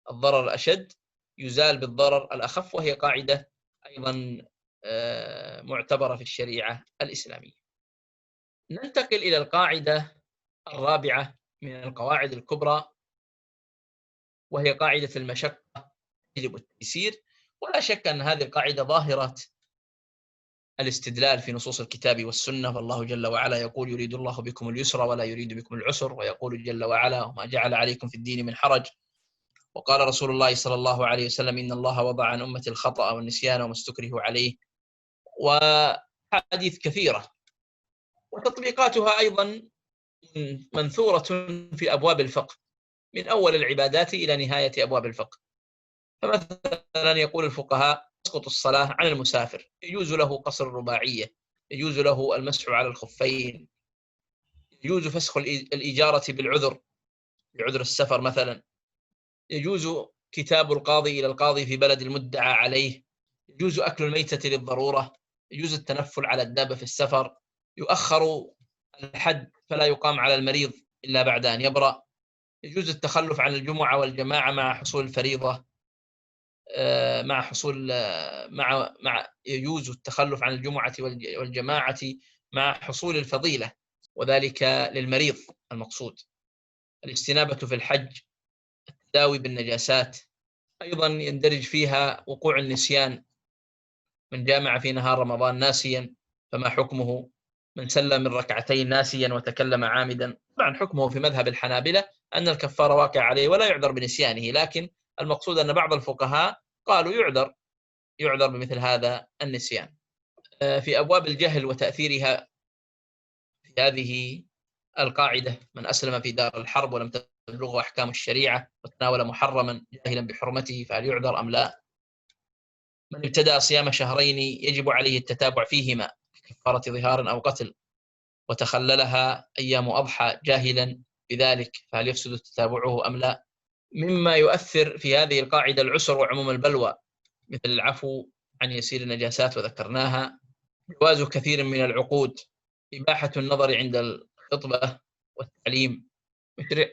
S1: الضرر الأشد يزال بالضرر الأخف، وهي قاعدة أيضا معتبرة في الشريعة الإسلامية. ننتقل إلى القاعدة الرابعة من القواعد الكبرى، وهي قاعدة المشقة تجلب التيسير. ولا شك أن هذه القاعدة ظاهرة الاستدلال في نصوص الكتاب والسنة، فالله جل وعلا يقول: يريد الله بكم اليسر ولا يريد بكم العسر، ويقول جل وعلا: وما جعل عليكم في الدين من حرج. وقال رسول الله صلى الله عليه وسلم: إن الله وضع عن أمة الخطأ والنسيان وما استكرهوا عليه. وحديث كثيرة، وتطبيقاتها أيضا منثورة في أبواب الفقه من أول العبادات إلى نهاية أبواب الفقه. فمثلا يقول الفقهاء: تسقط الصلاة عن المسافر، يجوز له قصر الرباعية، يجوز له المسح على الخفين، يجوز فسخ الإجارة بالعذر، بعذر السفر مثلا، يجوز كتاب القاضي إلى القاضي في بلد المدعى عليه، يجوز أكل الميتة للضرورة، يجوز التنفل على الدابة في السفر، يؤخر الحد فلا يقام على المريض إلا بعد أن يبرأ، يجوز التخلف عن الجمعة والجماعة مع حصول الفريضة، يجوز التخلف عن الجمعة والجماعة مع حصول الفضيلة، وذلك للمريض المقصود. الاستنابة في الحج، التداوي بالنجاسات، أيضا يندرج فيها وقوع النسيان. من جامع في نهار رمضان ناسيا فما حكمه؟ من سلم من ركعتين ناسيا وتكلم عامدا. طبعا حكمه في مذهب الحنابلة أن الكفارة واقع عليه ولا يعذر بنسيانه، لكن المقصود أن بعض الفقهاء قالوا يعذر بمثل هذا النسيان. في أبواب الجهل وتأثيرها في هذه القاعدة: من أسلم في دار الحرب ولم تبلغه أحكام الشريعة وتناول محرما جاهلا بحرمته فهل يعذر أم لا؟ من ابتدأ صيام شهرين يجب عليه التتابع فيهما كفارة ظهار أو قتل وتخللها أيام أضحى جاهلا بذلك فهل يفسد تتابعه أم لا؟ مما يؤثر في هذه القاعدة العسر وعموم البلوى، مثل العفو عن يسير النجاسات وذكرناها، جواز كثير من العقود، إباحة النظر عند الخطبة والتعليم،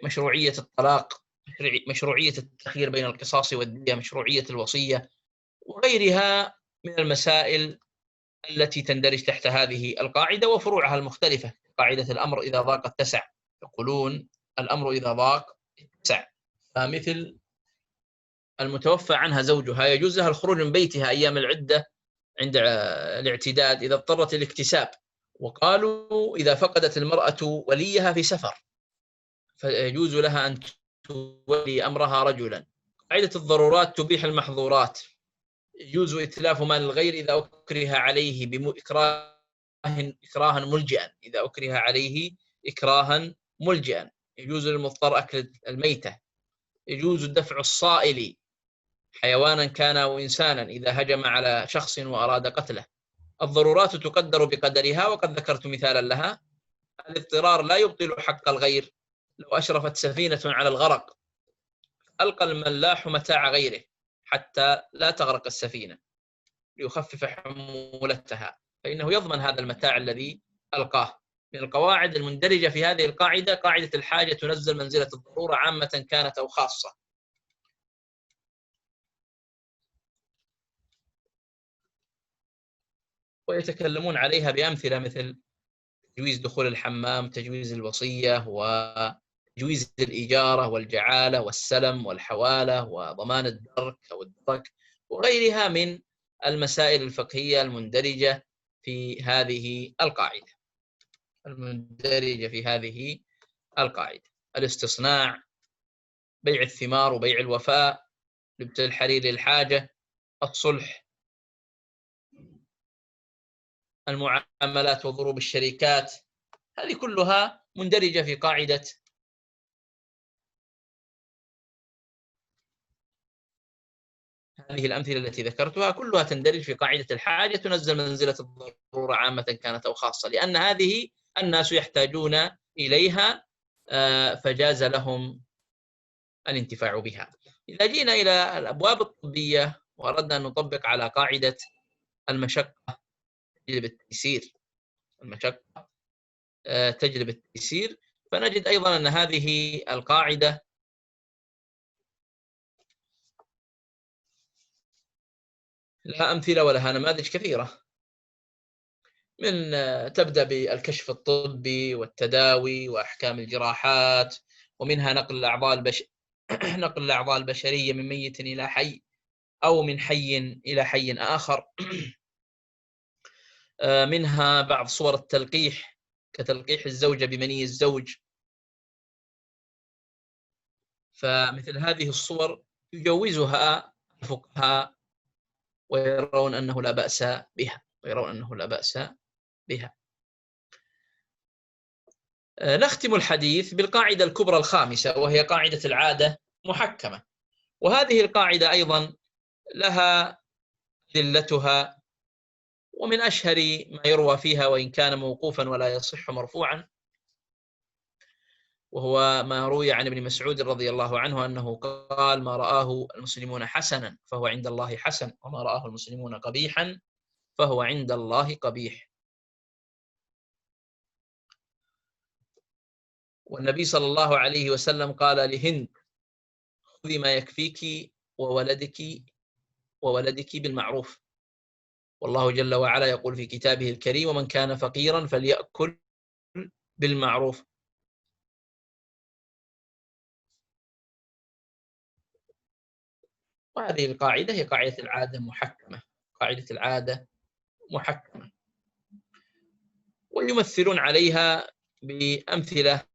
S1: مشروعية الطلاق، مشروعية التخيير بين القصاص والدية، مشروعية الوصية، وغيرها من المسائل التي تندرج تحت هذه القاعدة وفروعها المختلفة. قاعدة الأمر إذا ضاق اتسع، يقولون الأمر إذا ضاق اتسع. فمثل المتوفى عنها زوجها يجوز لها الخروج من بيتها أيام العدة عند الاعتداد إذا اضطرت للاكتساب. وقالوا إذا فقدت المرأة وليها في سفر فيجوز لها أن تولي أمرها رجلا. قاعدة الضرورات تبيح المحظورات، يجوز إتلاف مال الغير إذا أكره عليه إكراها ملجئا، إذا أكره عليه إكراها ملجئا، يجوز للمضطر أكل الميتة، يجوز دفع الصائل حيوانا كان أو إنسانا إذا هجم على شخص وأراد قتله. الضرورات تقدر بقدرها، وقد ذكرت مثالا لها. الاضطرار لا يبطل حق الغير. لو أشرفت سفينة على الغرق ألقى الملاح متاع غيره حتى لا تغرق السفينة ليخفف حمولتها، فإنه يضمن هذا المتاع الذي ألقاه. من القواعد المندرجة في هذه القاعدة قاعدة الحاجة تنزل منزلة الضرورة عامة كانت أو خاصة. ويتكلمون عليها بأمثلة مثل تجويز دخول الحمام، تجويز الوصية، وتجويز الإجارة والجعالة والسلم والحوالة وضمان الدرك أو الدرك، وغيرها من المسائل الفقهية المندرجة في هذه القاعدة. الاستصناع، بيع الثمار وبيع الوفاء، لبس الحرير للحاجة، الصلح، المعاملات وضروب الشركات، هذه كلها مندرجة في قاعدة هذه الأمثلة التي ذكرتها، كلها تندرج في قاعدة الحاجة تنزل منزلة الضرورة عامة كانت أو خاصة، لأن هذه الناس يحتاجون إليها فجاز لهم الانتفاع بها. إذا جينا إلى الأبواب الطبية وأردنا أن نطبق على قاعدة المشقة تجلب التيسير، المشقة تجلب التيسير، فنجد أيضا أن هذه القاعدة لها أمثلة ولها نماذج كثيرة، من تبدأ بالكشف الطبي والتداوي وأحكام الجراحات، ومنها نقل نقل الأعضاء البشرية من ميت إلى حي أو من حي إلى حي آخر. منها بعض صور التلقيح كتلقيح الزوجة بمني الزوج، فمثل هذه الصور يجوزها الفقهاء ويرون أنه لا بأس بها. نختم الحديث بالقاعدة الكبرى الخامسة، وهي قاعدة العادة محكمة، وهذه القاعدة أيضا لها أدلتها، ومن أشهر ما يروى فيها وإن كان موقوفا ولا يصح مرفوعا، وهو ما روي عن ابن مسعود رضي الله عنه أنه قال: ما رآه المسلمون حسنا فهو عند الله حسن، وما رآه المسلمون قبيحا فهو عند الله قبيح. والنبي صلى الله عليه وسلم قال لهند: خذي ما يكفيك وولدك بالمعروف. والله جل وعلا يقول في كتابه الكريم: ومن كان فقيرا فليأكل بالمعروف. وهذه القاعدة هي قاعدة العادة محكمة، ويمثلون عليها بأمثلة،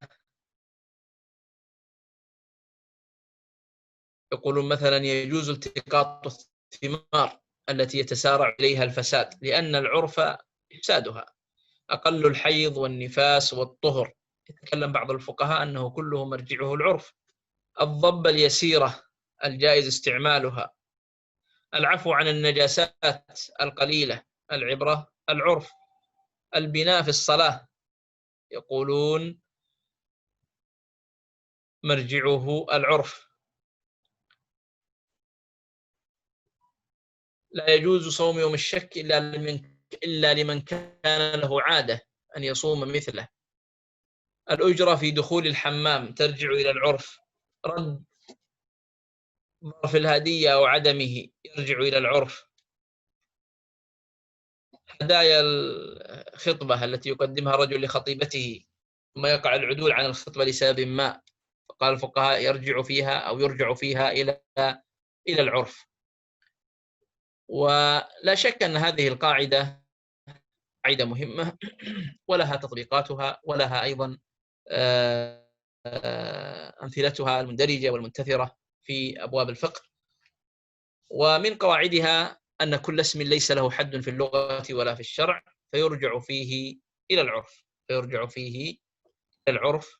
S1: يقولون مثلا: يجوز التقاط الثمار التي يتسارع إليها الفساد، لأن العرف إفسادها أقل الحيض والنفاس والطهر. يتكلم بعض الفقهاء أنه كله مرجعه العرف. الضبة اليسيرة الجائز استعمالها، العفو عن النجاسات القليلة، العبرة العرف. البناء في الصلاة يقولون مرجعه العرف. لا يجوز صوم يوم الشك إلا لمن كان له عادة أن يصوم مثله. الأجرة في دخول الحمام ترجع إلى العرف. رد ظرف الهدية أو عدمه يرجع إلى العرف. هدايا الخطبة التي يقدمها رجل لخطيبته ثم يقع العدول عن الخطبة لسبب ما، فقال الفقهاء يرجع فيها إلى العرف. ولا شك أن هذه القاعدة قاعدة مهمة ولها تطبيقاتها، ولها أيضا أمثلتها المندرجة والمنتثرة في أبواب الفقه. ومن قواعدها أن كل اسم ليس له حد في اللغة ولا في الشرع فيرجع فيه إلى العرف.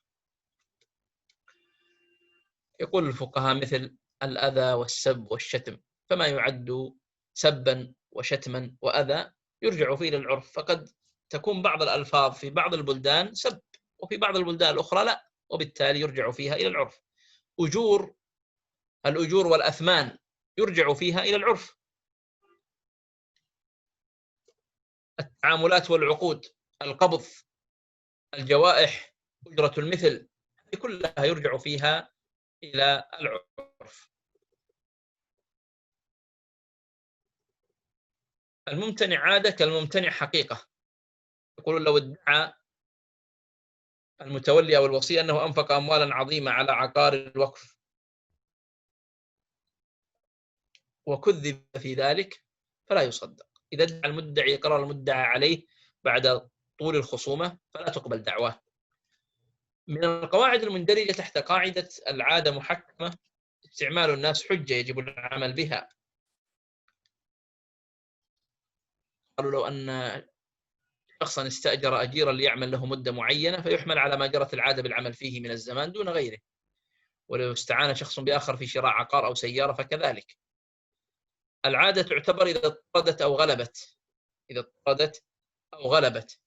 S1: يقول الفقهاء: مثل الأذى والسب والشتم، فما يعد سبا وشتما وأذى يرجع فيه إلى العرف، فقد تكون بعض الألفاظ في بعض البلدان سب وفي بعض البلدان الأخرى لا، وبالتالي يرجع فيها إلى العرف. الأجور والأثمان يرجع فيها إلى العرف. التعاملات والعقود، القبض، الجوائح، أجرة المثل، هذه كلها يرجع فيها إلى العرف. الممتنع عادة كالممتنع حقيقة. يقولون: لو ادعى المتولي أو الوصي أنه أنفق أموالا عظيمة على عقار الوقف وكذب في ذلك فلا يصدق. إذا ادعى المدعي إقرار المدعى عليه بعد طول الخصومة فلا تقبل دعواه. من القواعد المندرجة تحت قاعدة العادة محكمة استعمال الناس حجة يجب العمل بها. قالوا: لو أن شخصا استأجر أجيرا ليعمل له مدة معينة فيحمل على ما جرت العادة بالعمل فيه من الزمان دون غيره. ولو استعان شخص بآخر في شراء عقار أو سيارة فكذلك. العادة تعتبر إذا اضطردت أو غلبت. إذا اضطردت أو غلبت،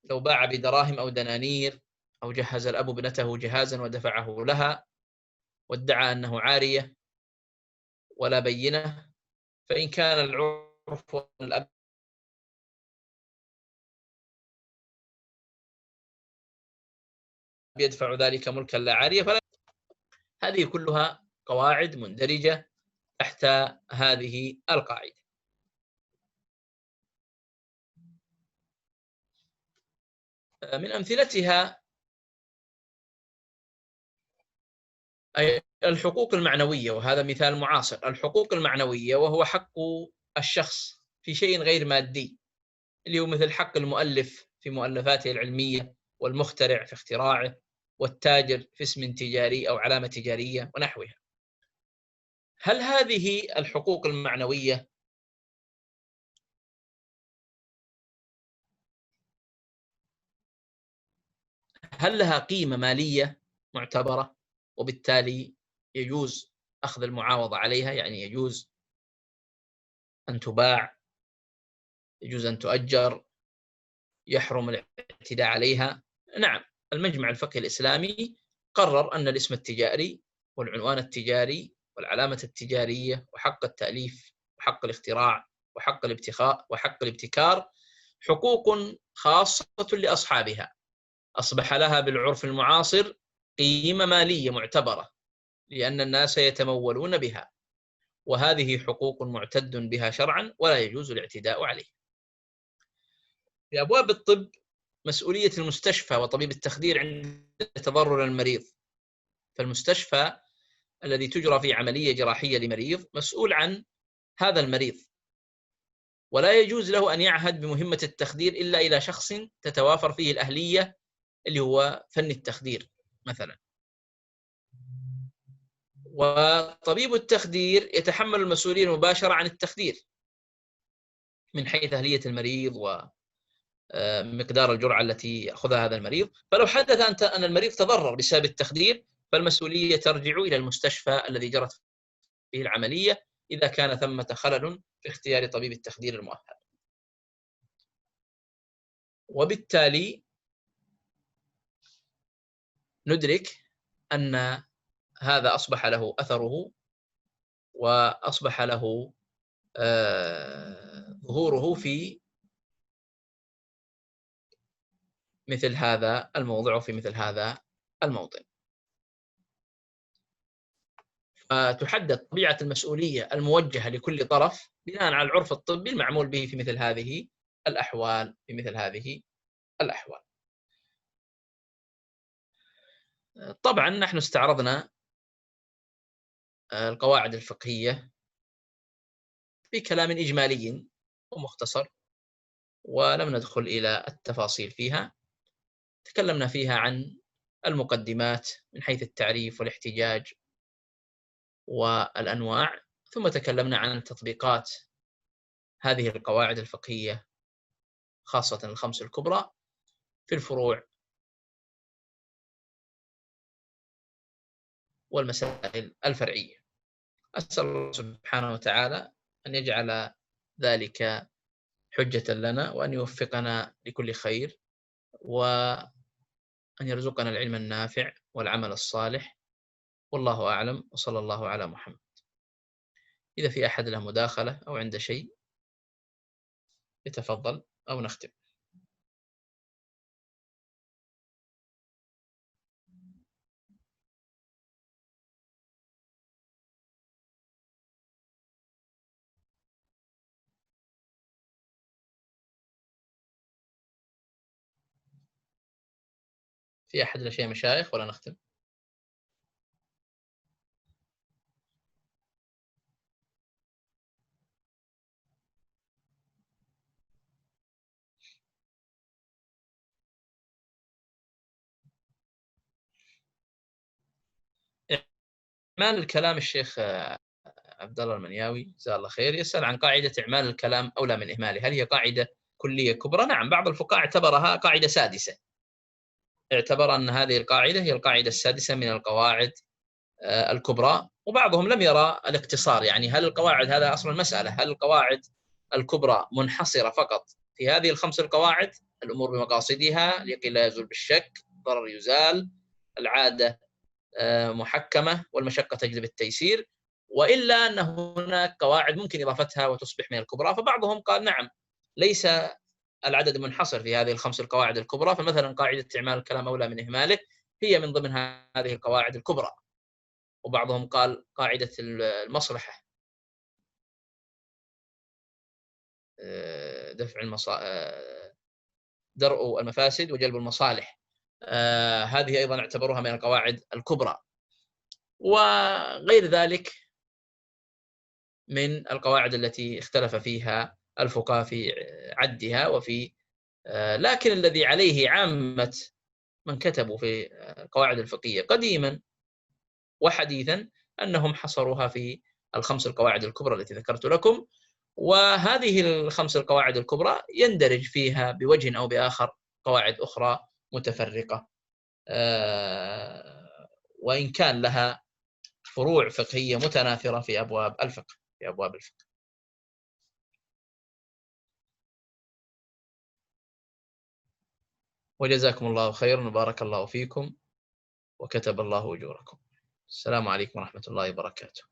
S1: لو باع بدراهم أو دنانير، أو جهز الأب ابنته جهازا ودفعه لها وادعى أنه عارية ولا بينة، فإن كان العرف الأب يدفع ذلك ملكا لا عارية فلا. هذه كلها قواعد مندرجة تحت هذه القاعدة. من أمثلتها أي الحقوق المعنوية، وهذا مثال معاصر. الحقوق المعنوية وهو حق الشخص في شيء غير مادي، اللي هو مثل حق المؤلف في مؤلفاته العلمية، والمخترع في اختراعه، والتاجر في اسم تجاري أو علامة تجارية ونحوها. هل هذه الحقوق المعنوية هل لها قيمة مالية معتبرة، وبالتالي يجوز أخذ المعاوضة عليها؟ يعني يجوز أن تباع، يجوز أن تؤجر، يحرم الاعتداء عليها؟ نعم، المجمع الفقهي الإسلامي قرر أن الاسم التجاري والعنوان التجاري والعلامة التجارية وحق التأليف وحق الاختراع وحق الابتكار حقوق خاصة لأصحابها، أصبح لها بالعرف المعاصر قيمة مالية معتبرة، لأن الناس يتمولون بها، وهذه حقوق معتد بها شرعا ولا يجوز الاعتداء عليها. في أبواب الطب مسؤولية المستشفى وطبيب التخدير عند تضرر المريض. فالمستشفى الذي تجرى فيه عملية جراحية لمريض مسؤول عن هذا المريض، ولا يجوز له أن يعهد بمهمة التخدير إلا إلى شخص تتوافر فيه الأهلية، اللي هو فن التخدير مثلا. وطبيب التخدير يتحمل المسؤولية المباشرة عن التخدير من حيث أهلية المريض ومقدار الجرعة التي يأخذها هذا المريض. فلو حدث أن المريض تضرر بسبب التخدير فالمسؤولية ترجع إلى المستشفى الذي جرت فيه العملية، إذا كان ثمة خلل في اختيار طبيب التخدير المؤهل. وبالتالي ندرك أن هذا أصبح له أثره، وأصبح له ظهوره في مثل هذا الموضوع وفي مثل هذا الموطن. فتحدد طبيعة المسؤولية الموجهة لكل طرف بناء على العرف الطبي المعمول به في مثل هذه الأحوال. طبعا نحن استعرضنا القواعد الفقهية بكلام إجمالي ومختصر، ولم ندخل إلى التفاصيل فيها. تكلمنا فيها عن المقدمات من حيث التعريف والاحتجاج والأنواع، ثم تكلمنا عن تطبيقات هذه القواعد الفقهية خاصة الخمس الكبرى في الفروع والمسائل الفرعية. أسأل الله سبحانه وتعالى أن يجعل ذلك حجة لنا، وأن يوفقنا لكل خير، وأن يرزقنا العلم النافع والعمل الصالح. والله أعلم، وصلى الله على محمد. إذا في أحد له مداخلة أو عنده شيء يتفضل أو نختم. في أحد له شيء مشايخ ولا نختم؟ إعمال الكلام، الشيخ عبد الله المنياوي جزاه الله خير يسأل عن قاعدة إعمال الكلام أولى من إهماله. هل هي قاعدة كلية كبرى؟ نعم، بعض الفقهاء اعتبرها قاعدة سادسة، اعتبر أن هذه القاعدة هي القاعدة السادسة من القواعد الكبرى، وبعضهم لم يرى الاقتصار. يعني هل القواعد، هذا أصل المسألة، هل القواعد الكبرى منحصرة فقط في هذه الخمس القواعد؟ الأمور بمقاصدها، اليقين لا يزول بالشك، الضرر يزال، العادة محكمة، والمشقة تجلب التيسير، وإلا أن هناك قواعد ممكن إضافتها وتصبح من الكبرى؟ فبعضهم قال نعم، ليس العدد منحصر في هذه الخمس القواعد الكبرى، فمثلا قاعدة استعمال الكلام أولى من إهماله هي من ضمن هذه القواعد الكبرى. وبعضهم قال قاعدة المصلحة، دفع درء المفاسد وجلب المصالح، هذه أيضا اعتبروها من القواعد الكبرى، وغير ذلك من القواعد التي اختلف فيها الفقهاء في عدها وفي لكن الذي عليه عامة من كتبوا في القواعد الفقهية قديما وحديثا أنهم حصروها في الخمس القواعد الكبرى التي ذكرت لكم. وهذه الخمس القواعد الكبرى يندرج فيها بوجه أو بآخر قواعد أخرى متفرقة، وإن كان لها فروع فقهية متناثرة في أبواب الفقه. وجزاكم الله خيرا وبارك الله فيكم وكتب الله أجوركم. السلام عليكم ورحمة الله وبركاته.